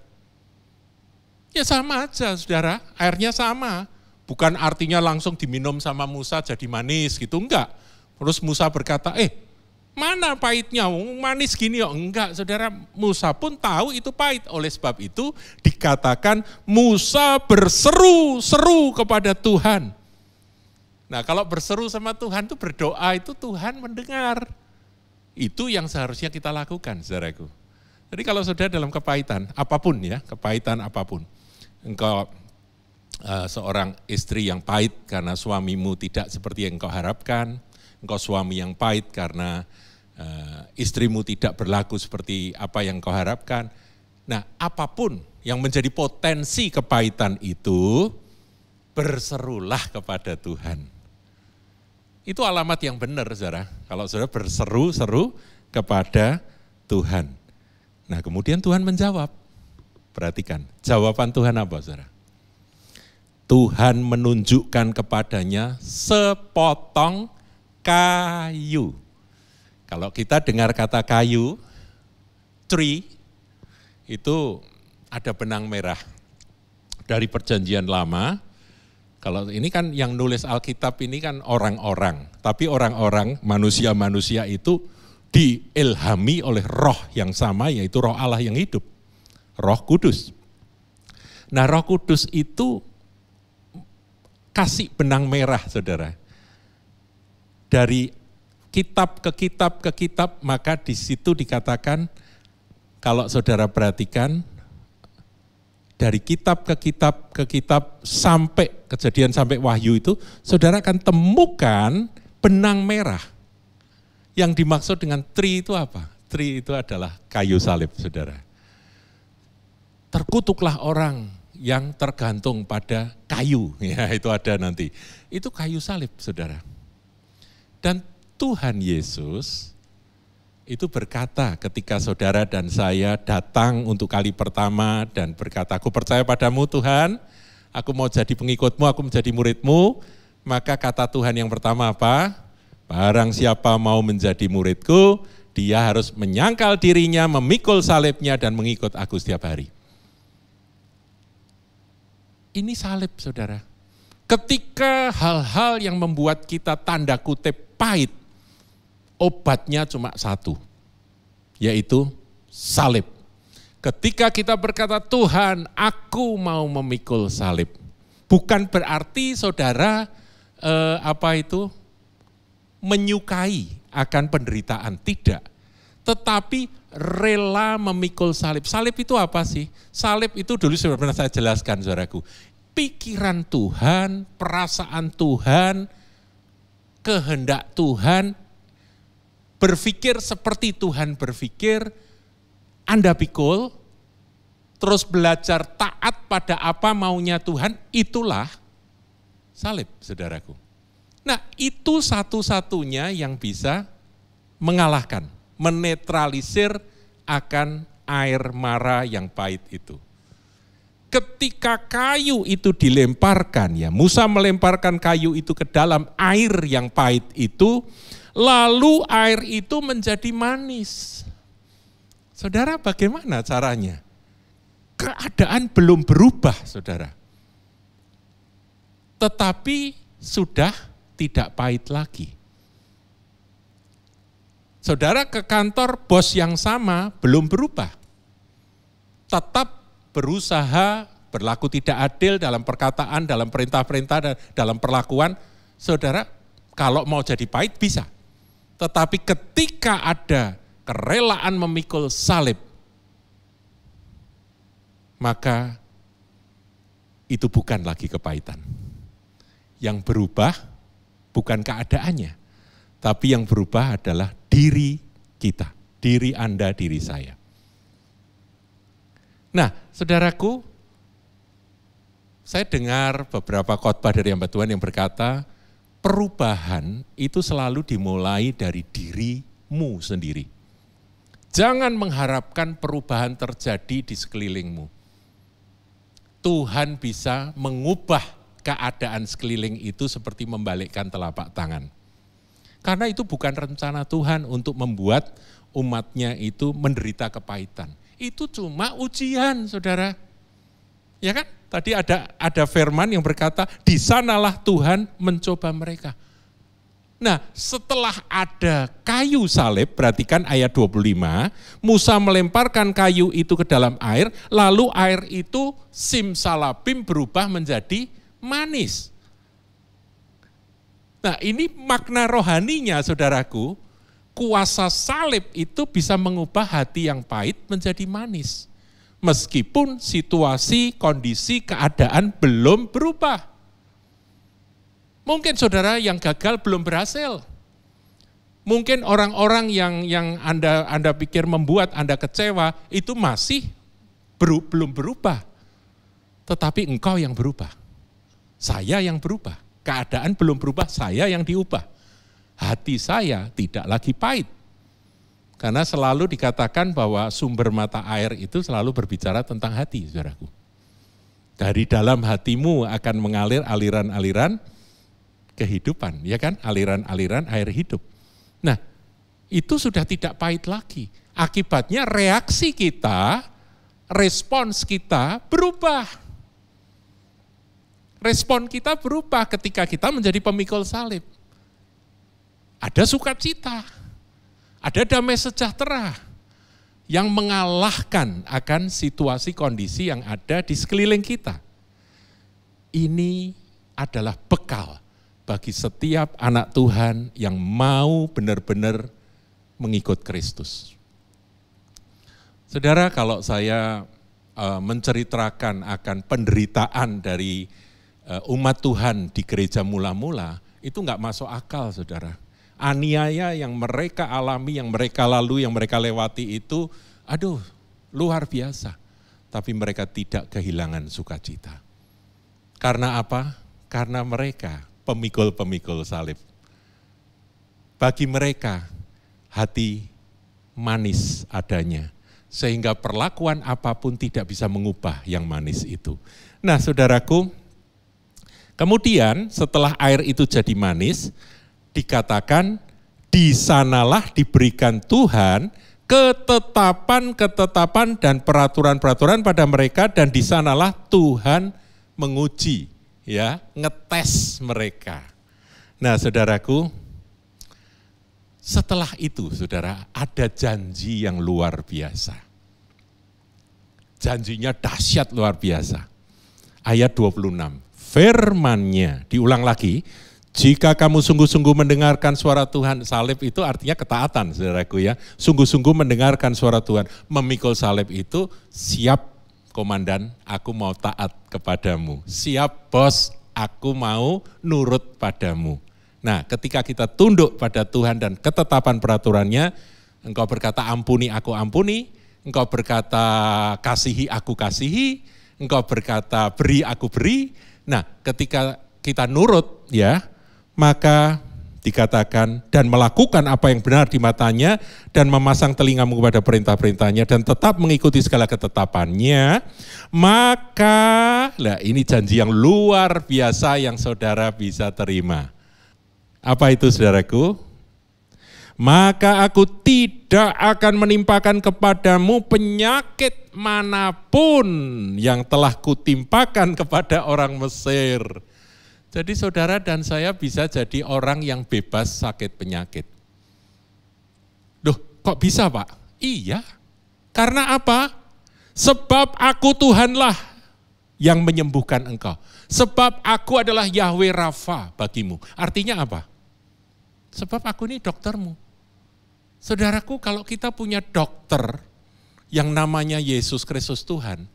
Ya sama aja, saudara, airnya sama. Bukan artinya langsung diminum sama Musa jadi manis gitu, enggak. Terus Musa berkata, mana pahitnya, manis gini ya. Enggak, saudara, Musa pun tahu itu pahit. Oleh sebab itu dikatakan Musa berseru-seru kepada Tuhan. Nah kalau berseru sama Tuhan itu berdoa itu Tuhan mendengar. Itu yang seharusnya kita lakukan, saudaraku. Jadi kalau saudara dalam kepahitan, apapun ya, kepahitan apapun. Engkau seorang istri yang pahit karena suamimu tidak seperti yang engkau harapkan. Engkau suami yang pahit karena istrimu tidak berlaku seperti apa yang engkau harapkan. Nah apapun yang menjadi potensi kepahitan itu, berserulah kepada Tuhan. Itu alamat yang benar, saudara. Kalau saudara berseru-seru kepada Tuhan. Nah kemudian Tuhan menjawab. Perhatikan, jawaban Tuhan apa, saudara? Tuhan menunjukkan kepadanya sepotong kayu. Kalau kita dengar kata kayu, tree, itu ada benang merah. Dari perjanjian lama, kalau ini kan yang nulis Alkitab ini kan orang-orang, tapi orang-orang, manusia-manusia itu diilhami oleh roh yang sama, yaitu roh Allah yang hidup, Roh Kudus. Nah Roh Kudus itu kasih benang merah, saudara. Dari kitab ke kitab ke kitab, maka di situ dikatakan, kalau saudara perhatikan, dari kitab ke kitab ke kitab sampai Kejadian sampai Wahyu itu, saudara akan temukan benang merah. Yang dimaksud dengan tree itu apa? Tree itu adalah kayu salib, saudara. Terkutuklah orang yang tergantung pada kayu, ya itu ada nanti. Itu kayu salib, saudara. Dan Tuhan Yesus itu berkata ketika saudara dan saya datang untuk kali pertama dan berkata, aku percaya padamu Tuhan, aku mau jadi pengikutmu, aku menjadi muridmu, maka kata Tuhan yang pertama apa? Barang siapa mau menjadi muridku, dia harus menyangkal dirinya, memikul salibnya dan mengikut aku setiap hari. Ini salib, saudara. Ketika hal-hal yang membuat kita tanda kutip pahit, obatnya cuma satu, yaitu salib. Ketika kita berkata, Tuhan, aku mau memikul salib. Bukan berarti saudara menyukai akan penderitaan, tidak. Tetapi rela memikul salib. Salib itu apa sih? Salib itu dulu sudah pernah saya jelaskan, saudaraku. Pikiran Tuhan, perasaan Tuhan, kehendak Tuhan, berpikir seperti Tuhan berpikir, Anda pikul, terus belajar taat pada apa maunya Tuhan, itulah salib, saudaraku. Nah itu satu-satunya yang bisa mengalahkan, menetralisir akan air mara yang pahit itu. Ketika kayu itu dilemparkan, ya Musa melemparkan kayu itu ke dalam air yang pahit itu, lalu air itu menjadi manis. Saudara, bagaimana caranya? Keadaan belum berubah, saudara. Tetapi sudah tidak pahit lagi. Saudara ke kantor, bos yang sama belum berubah. Tetap berusaha berlaku tidak adil dalam perkataan, dalam perintah-perintah, dan dalam perlakuan. Saudara, kalau mau jadi pahit bisa. Tetapi ketika ada kerelaan memikul salib, maka itu bukan lagi kepahitan. Yang berubah bukan keadaannya. Tapi yang berubah adalah diri kita, diri Anda, diri saya. Nah, saudaraku, saya dengar beberapa khotbah dari hamba Tuhan yang berkata, perubahan itu selalu dimulai dari dirimu sendiri. Jangan mengharapkan perubahan terjadi di sekelilingmu. Tuhan bisa mengubah keadaan sekeliling itu seperti membalikkan telapak tangan. Karena itu bukan rencana Tuhan untuk membuat umatnya itu menderita kepahitan. Itu cuma ujian, saudara. Ya kan? Tadi ada firman yang berkata, di sanalah Tuhan mencoba mereka. Nah, setelah ada kayu salib, perhatikan ayat 25, Musa melemparkan kayu itu ke dalam air, lalu air itu simsalabim berubah menjadi manis. Nah, ini makna rohaninya, saudaraku, kuasa salib itu bisa mengubah hati yang pahit menjadi manis. Meskipun situasi, kondisi, keadaan belum berubah. Mungkin saudara yang gagal belum berhasil. Mungkin orang-orang yang Anda pikir membuat Anda kecewa, itu masih belum berubah. Tetapi engkau yang berubah. Saya yang berubah. Keadaan belum berubah, saya yang diubah. Hati saya tidak lagi pahit. Karena selalu dikatakan bahwa sumber mata air itu selalu berbicara tentang hati, saudaraku. Dari dalam hatimu akan mengalir aliran-aliran kehidupan, ya kan? Aliran-aliran air hidup. Nah, itu sudah tidak pahit lagi. Akibatnya reaksi kita, respons kita berubah. Respon kita berubah ketika kita menjadi pemikul salib. Ada sukacita, ada damai sejahtera yang mengalahkan akan situasi kondisi yang ada di sekeliling kita. Ini adalah bekal bagi setiap anak Tuhan yang mau benar-benar mengikut Kristus. Saudara, kalau saya menceritakan akan penderitaan dari umat Tuhan di gereja mula-mula, itu enggak masuk akal, saudara. Aniaya yang mereka alami, yang mereka lalui, yang mereka lewati itu, aduh, luar biasa. Tapi mereka tidak kehilangan sukacita. Karena apa? Karena mereka pemikul-pemikul salib. Bagi mereka, hati manis adanya. Sehingga perlakuan apapun tidak bisa mengubah yang manis itu. Nah, saudaraku, kemudian setelah air itu jadi manis, dikatakan di sanalah diberikan Tuhan ketetapan-ketetapan dan peraturan-peraturan pada mereka, dan di sanalah Tuhan menguji, ya, ngetes mereka. Nah, saudaraku, setelah itu, saudara, ada janji yang luar biasa. Janjinya dahsyat luar biasa. Ayat 26, firman-Nya, diulang lagi, jika kamu sungguh-sungguh mendengarkan suara Tuhan, salib itu artinya ketaatan, saudaraku ya. Sungguh-sungguh mendengarkan suara Tuhan, memikul salib itu, siap komandan, aku mau taat kepadamu. Siap bos, aku mau nurut padamu. Nah, ketika kita tunduk pada Tuhan dan ketetapan peraturannya, engkau berkata ampuni, aku ampuni. Engkau berkata kasihi, aku kasihi. Engkau berkata beri, aku beri. Nah, ketika kita nurut, ya, maka dikatakan dan melakukan apa yang benar di matanya dan memasang telingamu kepada perintah-perintahnya dan tetap mengikuti segala ketetapannya, maka, lah ini janji yang luar biasa yang saudara bisa terima. Apa itu, saudaraku? Maka aku tidak akan menimpakan kepadamu penyakit manapun yang telah kutimpakan kepada orang Mesir. Jadi saudara dan saya bisa jadi orang yang bebas sakit penyakit. Duh, kok bisa, Pak? Iya, karena apa? Sebab aku Tuhanlah yang menyembuhkan engkau. Sebab aku adalah Yahweh Rafa bagimu. Artinya apa? Sebab aku ini doktermu. Saudaraku, kalau kita punya dokter yang namanya Yesus Kristus Tuhan,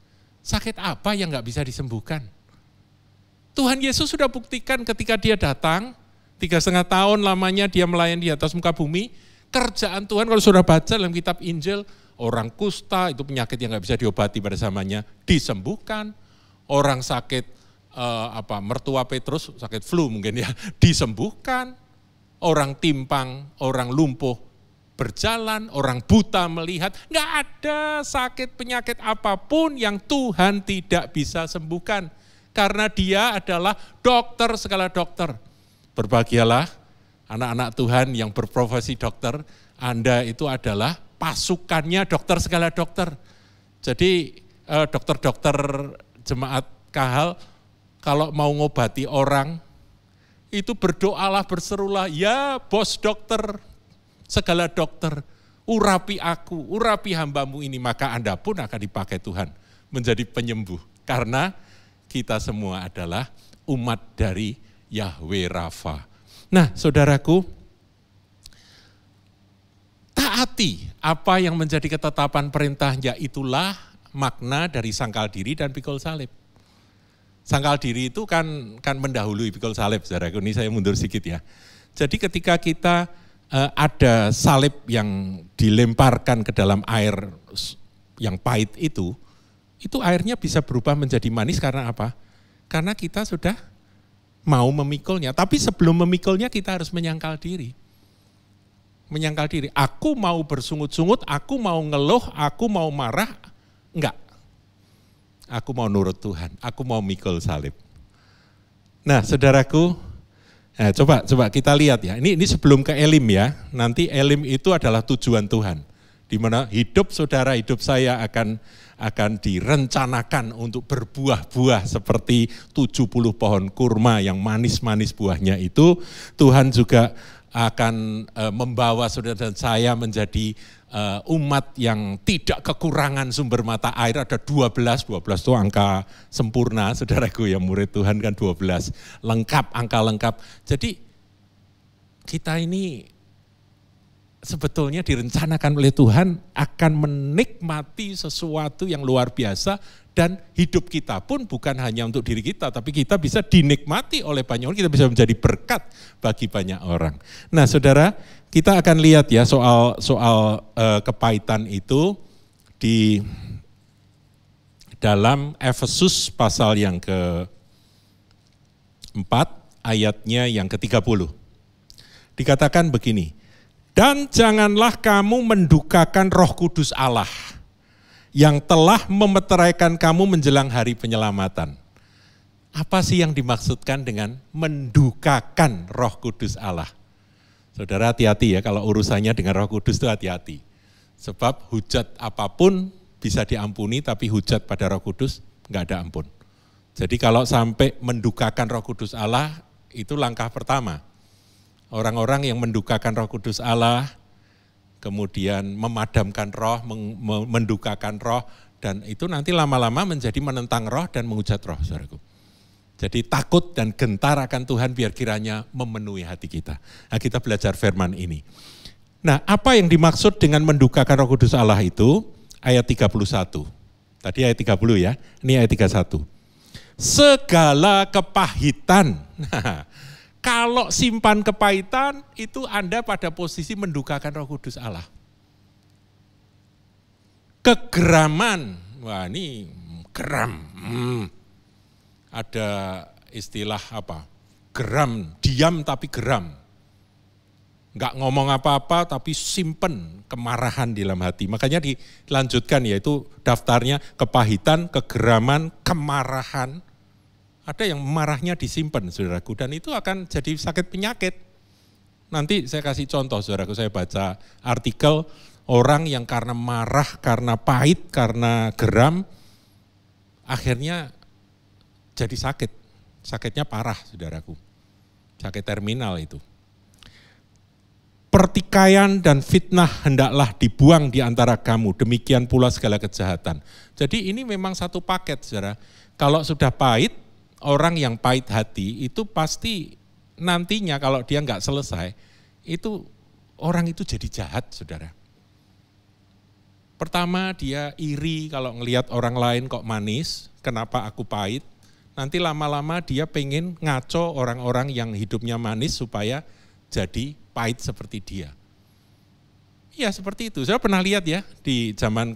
sakit apa yang gak bisa disembuhkan? Tuhan Yesus sudah buktikan ketika dia datang, 3,5 tahun lamanya dia melayani di atas muka bumi. Kerjaan Tuhan kalau sudah baca dalam kitab Injil, orang kusta itu penyakit yang gak bisa diobati pada zamannya, disembuhkan. Orang sakit mertua Petrus, sakit flu mungkin ya, disembuhkan. Orang timpang, orang lumpuh berjalan, orang buta melihat. Gak ada sakit penyakit apapun yang Tuhan tidak bisa sembuhkan. Karena dia adalah dokter segala dokter. Berbahagialah anak-anak Tuhan yang berprofesi dokter, Anda itu adalah pasukannya dokter segala dokter. Jadi dokter-dokter jemaat Kahal kalau mau ngobati orang, itu berdoalah, berserulah, ya bos dokter, segala dokter, urapi aku, urapi hambamu ini, maka Anda pun akan dipakai Tuhan menjadi penyembuh. Karena kita semua adalah umat dari Yahweh Rafa. Nah saudaraku, taati apa yang menjadi ketetapan perintahnya, itulah makna dari sangkal diri dan pikul salib. Sangkal diri itu kan mendahului pikul salib, saudaraku. Ini saya mundur sedikit ya. Jadi ketika kita ada salib yang dilemparkan ke dalam air yang pahit itu airnya bisa berubah menjadi manis karena apa? Karena kita sudah mau memikulnya. Tapi sebelum memikulnya kita harus menyangkal diri. Menyangkal diri. Aku mau bersungut-sungut, aku mau ngeluh, aku mau marah. Enggak. Aku mau nurut Tuhan, aku mau mikul salib. Nah saudaraku, coba kita lihat ya. Ini sebelum ke Elim ya. Nanti Elim itu adalah tujuan Tuhan. Di mana hidup saudara, hidup saya akan direncanakan untuk berbuah-buah seperti 70 pohon kurma yang manis-manis buahnya itu. Tuhan juga akan membawa saudara dan saya menjadi umat yang tidak kekurangan sumber mata air. Ada 12 itu angka sempurna, saudaraku ya, murid Tuhan kan 12, lengkap, angka lengkap. Jadi kita ini sebetulnya direncanakan oleh Tuhan akan menikmati sesuatu yang luar biasa, dan hidup kita pun bukan hanya untuk diri kita, tapi kita bisa dinikmati oleh banyak orang, kita bisa menjadi berkat bagi banyak orang. Nah saudara, kita akan lihat ya soal kepahitan itu di dalam Efesus pasal yang ke-4 ayatnya yang ke-30. Dikatakan begini, dan janganlah kamu mendukakan Roh Kudus Allah yang telah memeteraikan kamu menjelang hari penyelamatan. Apa sih yang dimaksudkan dengan mendukakan Roh Kudus Allah? Saudara hati-hati ya, kalau urusannya dengan Roh Kudus itu hati-hati. Sebab hujat apapun bisa diampuni, tapi hujat pada Roh Kudus enggak ada ampun. Jadi kalau sampai mendukakan Roh Kudus Allah, itu langkah pertama. Orang-orang yang mendukakan Roh Kudus Allah, kemudian memadamkan roh, mendukakan roh, dan itu nanti lama-lama menjadi menentang roh dan menghujat roh, saudaraku. Jadi takut dan gentar akan Tuhan biar kiranya memenuhi hati kita. Nah, kita belajar firman ini. Nah, apa yang dimaksud dengan mendukakan Roh Kudus Allah itu? Ayat 31. Tadi ayat 30 ya, ini ayat 31. Segala kepahitan. Nah, kalau simpan kepahitan, itu Anda pada posisi mendukakan Roh Kudus Allah. Kegeraman, wah ini geram. Ada istilah apa? Geram, diam tapi geram. Enggak ngomong apa-apa tapi simpen kemarahan di dalam hati. Makanya dilanjutkan yaitu daftarnya kepahitan, kegeraman, kemarahan. Ada yang marahnya disimpan, saudaraku, dan itu akan jadi sakit penyakit. Nanti saya kasih contoh, saudaraku, saya baca artikel orang yang karena marah, karena pahit, karena geram, akhirnya jadi sakit. Sakitnya parah, saudaraku. Sakit terminal itu. Pertikaian dan fitnah hendaklah dibuang di antara kamu, demikian pula segala kejahatan. Jadi ini memang satu paket, saudara. Kalau sudah pahit, orang yang pahit hati itu pasti nantinya kalau dia nggak selesai, itu orang itu jadi jahat, saudara. Pertama dia iri kalau ngelihat orang lain kok manis, kenapa aku pahit, nanti lama-lama dia pengen ngaco orang-orang yang hidupnya manis supaya jadi pahit seperti dia. Iya seperti itu, saya pernah lihat ya di zaman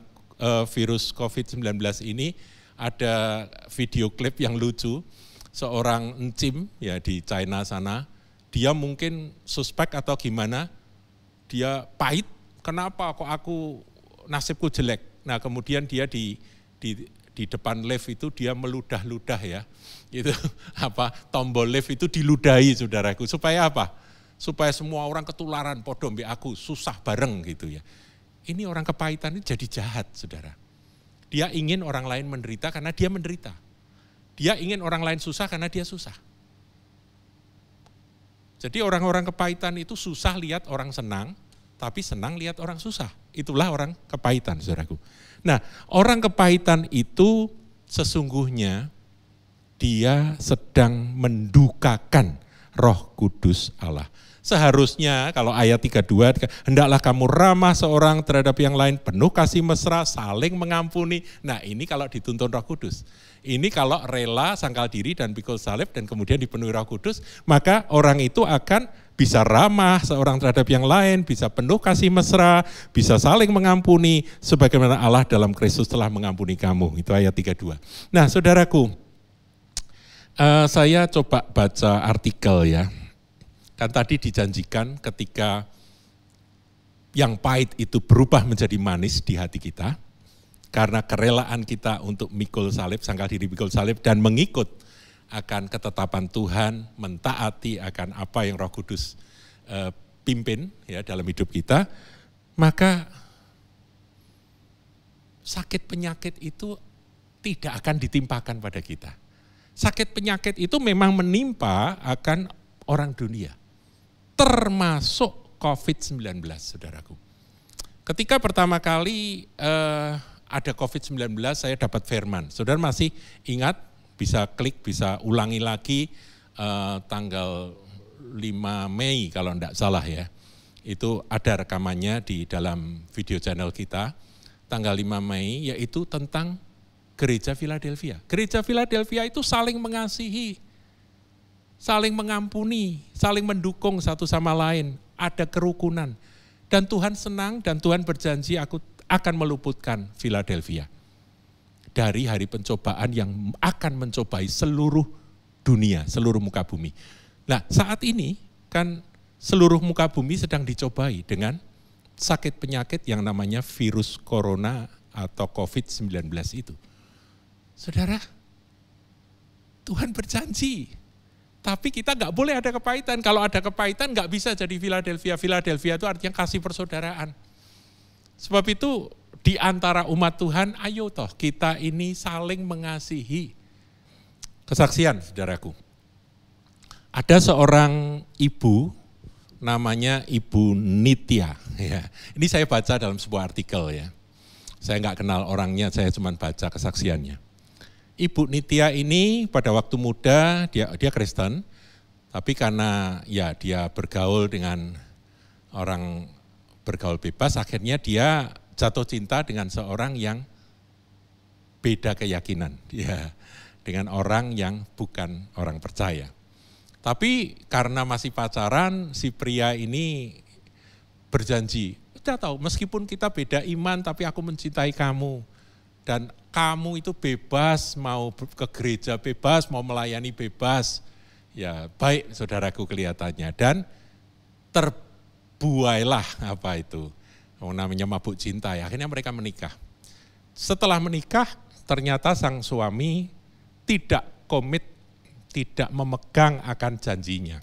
virus COVID-19 ini ada video klip yang lucu, seorang encim ya di China sana, dia mungkin suspek atau gimana, dia pahit, kenapa kok aku nasibku jelek. Nah kemudian dia di depan lift itu dia meludah-ludah ya, itu apa tombol lift itu diludahi saudaraku, supaya apa? Supaya semua orang ketularan, podo mbek aku, susah bareng gitu ya. Ini orang kepahitan ini jadi jahat saudara. Dia ingin orang lain menderita karena dia menderita. Dia ingin orang lain susah karena dia susah. Jadi orang-orang kepahitan itu susah lihat orang senang, tapi senang lihat orang susah. Itulah orang kepahitan saudaraku. Nah orang kepahitan itu sesungguhnya dia sedang mendukakan Roh Kudus Allah. Seharusnya kalau ayat 32, hendaklah kamu ramah seorang terhadap yang lain, penuh kasih mesra, saling mengampuni. Nah ini kalau dituntun Roh Kudus. Ini kalau rela, sangkal diri dan pikul salib dan kemudian dipenuhi Roh Kudus, maka orang itu akan bisa ramah seorang terhadap yang lain, bisa penuh kasih mesra, bisa saling mengampuni, sebagaimana Allah dalam Kristus telah mengampuni kamu. Itu ayat 32. Nah saudaraku, saya coba baca artikel ya. Kan tadi dijanjikan ketika yang pahit itu berubah menjadi manis di hati kita, karena kerelaan kita untuk mikul salib, sangkal diri mikul salib, dan mengikut akan ketetapan Tuhan, mentaati akan apa yang Roh Kudus pimpin ya dalam hidup kita, maka sakit penyakit itu tidak akan ditimpakan pada kita. Sakit penyakit itu memang menimpa akan orang dunia, termasuk COVID-19, saudaraku. Ketika pertama kali ada COVID-19, saya dapat firman. Saudara masih ingat, bisa klik, bisa ulangi lagi tanggal 5 Mei kalau enggak salah ya. Itu ada rekamannya di dalam video channel kita, tanggal 5 Mei, yaitu tentang Gereja Philadelphia. Gereja Philadelphia itu saling mengasihi, saling mengampuni, saling mendukung satu sama lain, ada kerukunan. Dan Tuhan senang dan Tuhan berjanji aku akan meluputkan Philadelphia dari hari pencobaan yang akan mencobai seluruh dunia, seluruh muka bumi. Nah saat ini kan seluruh muka bumi sedang dicobai dengan sakit penyakit yang namanya virus corona atau COVID-19 itu. Saudara, Tuhan berjanji. Tapi kita nggak boleh ada kepahitan. Kalau ada kepahitan nggak bisa jadi Philadelphia. Philadelphia itu artinya kasih persaudaraan. Sebab itu di antara umat Tuhan, ayo toh kita ini saling mengasihi. Kesaksian saudaraku. Ada seorang ibu namanya Ibu Nitya. Ya. Ini saya baca dalam sebuah artikel ya. Saya nggak kenal orangnya, saya cuma baca kesaksiannya. Ibu Nitya ini pada waktu muda dia Kristen, tapi karena ya dia bergaul dengan orang bergaul bebas, akhirnya dia jatuh cinta dengan seorang yang beda keyakinan, ya, dengan orang yang bukan orang percaya. Tapi karena masih pacaran, si pria ini berjanji, kita tahu meskipun kita beda iman, tapi aku mencintai kamu. Dan kamu itu bebas, mau ke gereja bebas, mau melayani bebas. Ya baik saudaraku kelihatannya. Dan terbuailah apa itu, namanya mabuk cinta ya. Akhirnya mereka menikah. Setelah menikah ternyata sang suami tidak komit, tidak memegang akan janjinya.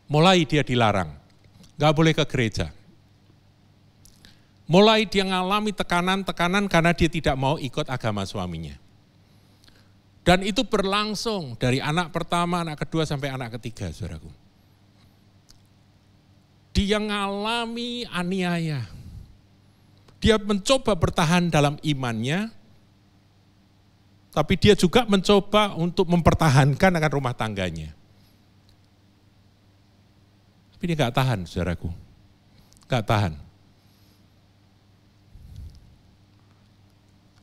Mulai dia dilarang, gak boleh ke gereja. Mulai dia ngalami tekanan-tekanan karena dia tidak mau ikut agama suaminya. Dan itu berlangsung dari anak pertama, anak kedua sampai anak ketiga, saudaraku. Dia ngalami aniaya. Dia mencoba bertahan dalam imannya, tapi dia juga mencoba untuk mempertahankan akan rumah tangganya. Tapi dia gak tahan, saudaraku. Gak tahan.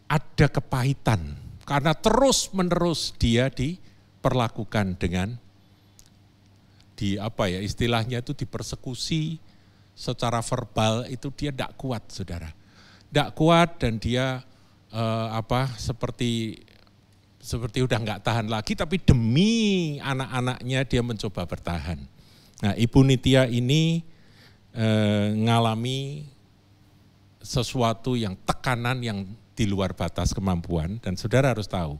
Ada kepahitan Karena terus-menerus dia diperlakukan dengan istilahnya itu dipersekusi secara verbal, itu dia tidak kuat, saudara. Tidak kuat dan dia seperti udah nggak tahan lagi, tapi demi anak-anaknya dia mencoba bertahan. Nah, Ibu Nitya ini ngalami sesuatu yang tekanan yang di luar batas kemampuan, dan saudara harus tahu,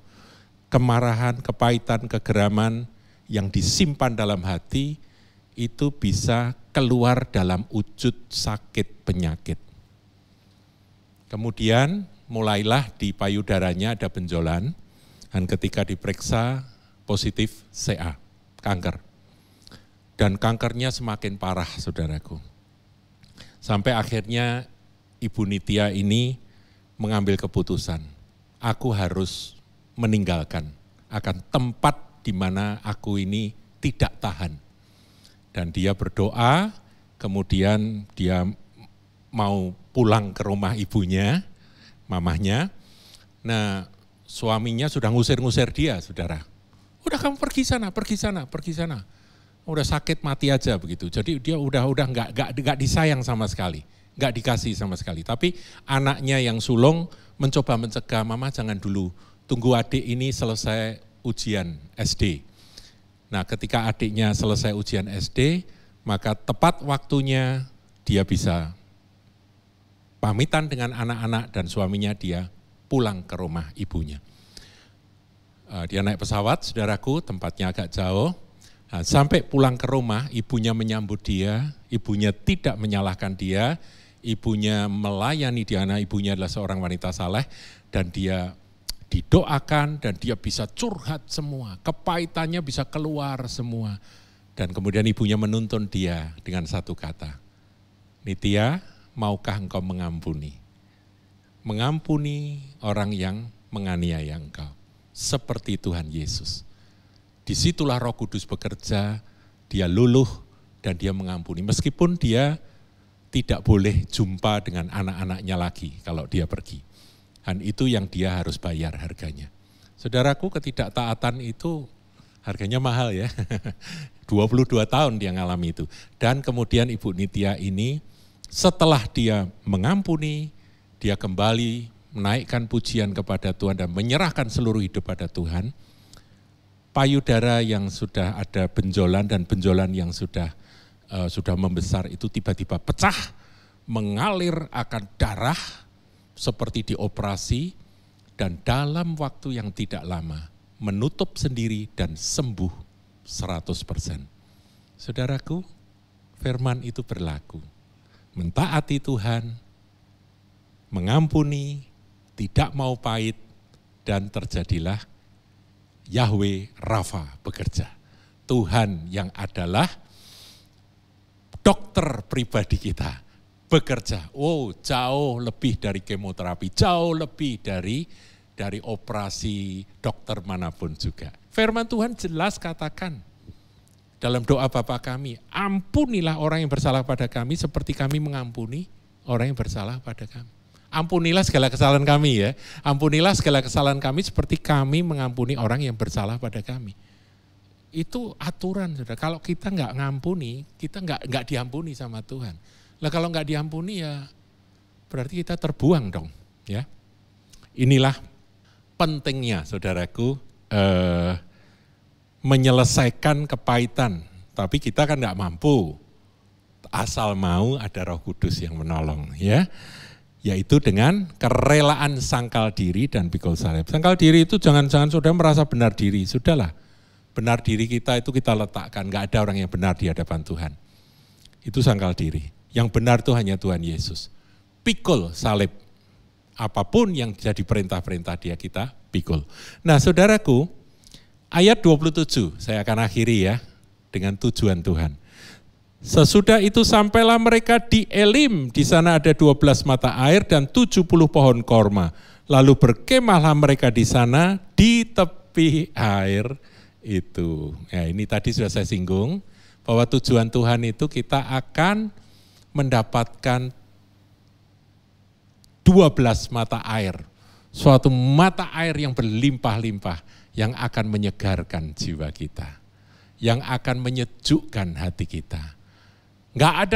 kemarahan, kepahitan, kegeraman yang disimpan dalam hati itu bisa keluar dalam wujud sakit penyakit. Kemudian mulailah di payudaranya ada benjolan, dan ketika diperiksa positif CA, kanker. Dan kankernya semakin parah, saudaraku. Sampai akhirnya Ibu Nitya ini mengambil keputusan, aku harus meninggalkan akan tempat di mana aku ini tidak tahan. Dan dia berdoa, kemudian dia mau pulang ke rumah ibunya, mamahnya. Nah, suaminya sudah ngusir-ngusir dia, saudara. Udah kamu pergi sana, pergi sana, pergi sana. Udah sakit mati aja begitu. Jadi dia udah nggak disayang sama sekali, nggak dikasih sama sekali. Tapi anaknya yang sulung mencoba mencegah, mama jangan dulu, tunggu adik ini selesai ujian SD. Nah, ketika adiknya selesai ujian SD, maka tepat waktunya dia bisa pamitan dengan anak-anak dan suaminya, dia pulang ke rumah ibunya. Dia naik pesawat, saudaraku, tempatnya agak jauh. Nah, sampai pulang ke rumah, ibunya menyambut dia, ibunya tidak menyalahkan dia, ibunya melayani dia, karena ibunya adalah seorang wanita saleh, dan dia didoakan dan dia bisa curhat semua, kepahitannya bisa keluar semua. Dan kemudian ibunya menuntun dia dengan satu kata, Nitya, maukah engkau mengampuni? Mengampuni orang yang menganiaya engkau, seperti Tuhan Yesus. Disitulah Roh Kudus bekerja, dia luluh dan dia mengampuni. Meskipun dia tidak boleh jumpa dengan anak-anaknya lagi kalau dia pergi. Dan itu yang dia harus bayar harganya. Saudaraku, ketidaktaatan itu harganya mahal ya. 22 tahun dia ngalami itu. Dan kemudian Ibu Nitya ini setelah dia mengampuni, dia kembali menaikkan pujian kepada Tuhan dan menyerahkan seluruh hidup pada Tuhan. Payudara yang sudah ada benjolan dan benjolan yang sudah membesar itu tiba-tiba pecah, mengalir akan darah, seperti dioperasi, dan dalam waktu yang tidak lama menutup sendiri dan sembuh 100%. Saudaraku, firman itu berlaku. Mentaati Tuhan, mengampuni, tidak mau pahit, dan terjadilah Yahweh Rafa bekerja. Tuhan yang adalah dokter pribadi kita bekerja. Jauh lebih dari kemoterapi, jauh lebih dari operasi dokter manapun juga. Firman Tuhan jelas katakan dalam doa Bapa kami, ampunilah orang yang bersalah pada kami seperti kami mengampuni orang yang bersalah pada kami. Ampunilah segala kesalahan kami ya, ampunilah segala kesalahan kami seperti kami mengampuni orang yang bersalah pada kami. Itu aturan, saudara. Kalau kita nggak ngampuni, kita nggak diampuni sama Tuhan. Lah kalau nggak diampuni ya berarti kita terbuang dong, ya. Inilah pentingnya, saudaraku, menyelesaikan kepahitan. Tapi kita kan nggak mampu. Asal mau ada Roh Kudus yang menolong, ya. Yaitu dengan kerelaan sangkal diri dan pikul salib. Sangkal diri itu jangan-jangan saudara merasa benar diri, sudahlah. Benar diri kita itu kita letakkan, nggak ada orang yang benar di hadapan Tuhan. Itu sangkal diri. Yang benar itu hanya Tuhan Yesus. Pikul salib. Apapun yang jadi perintah-perintah dia, kita pikul. Nah, saudaraku, ayat 27, saya akan akhiri ya, dengan tujuan Tuhan. Sesudah itu sampailah mereka di Elim, di sana ada 12 mata air dan 70 pohon korma. Lalu berkemahlah mereka di sana di tepi air itu. Ya, ini tadi sudah saya singgung, bahwa tujuan Tuhan itu kita akan mendapatkan 12 mata air. suatu mata air yang berlimpah-limpah yang akan menyegarkan jiwa kita, yang akan menyejukkan hati kita. Nggak ada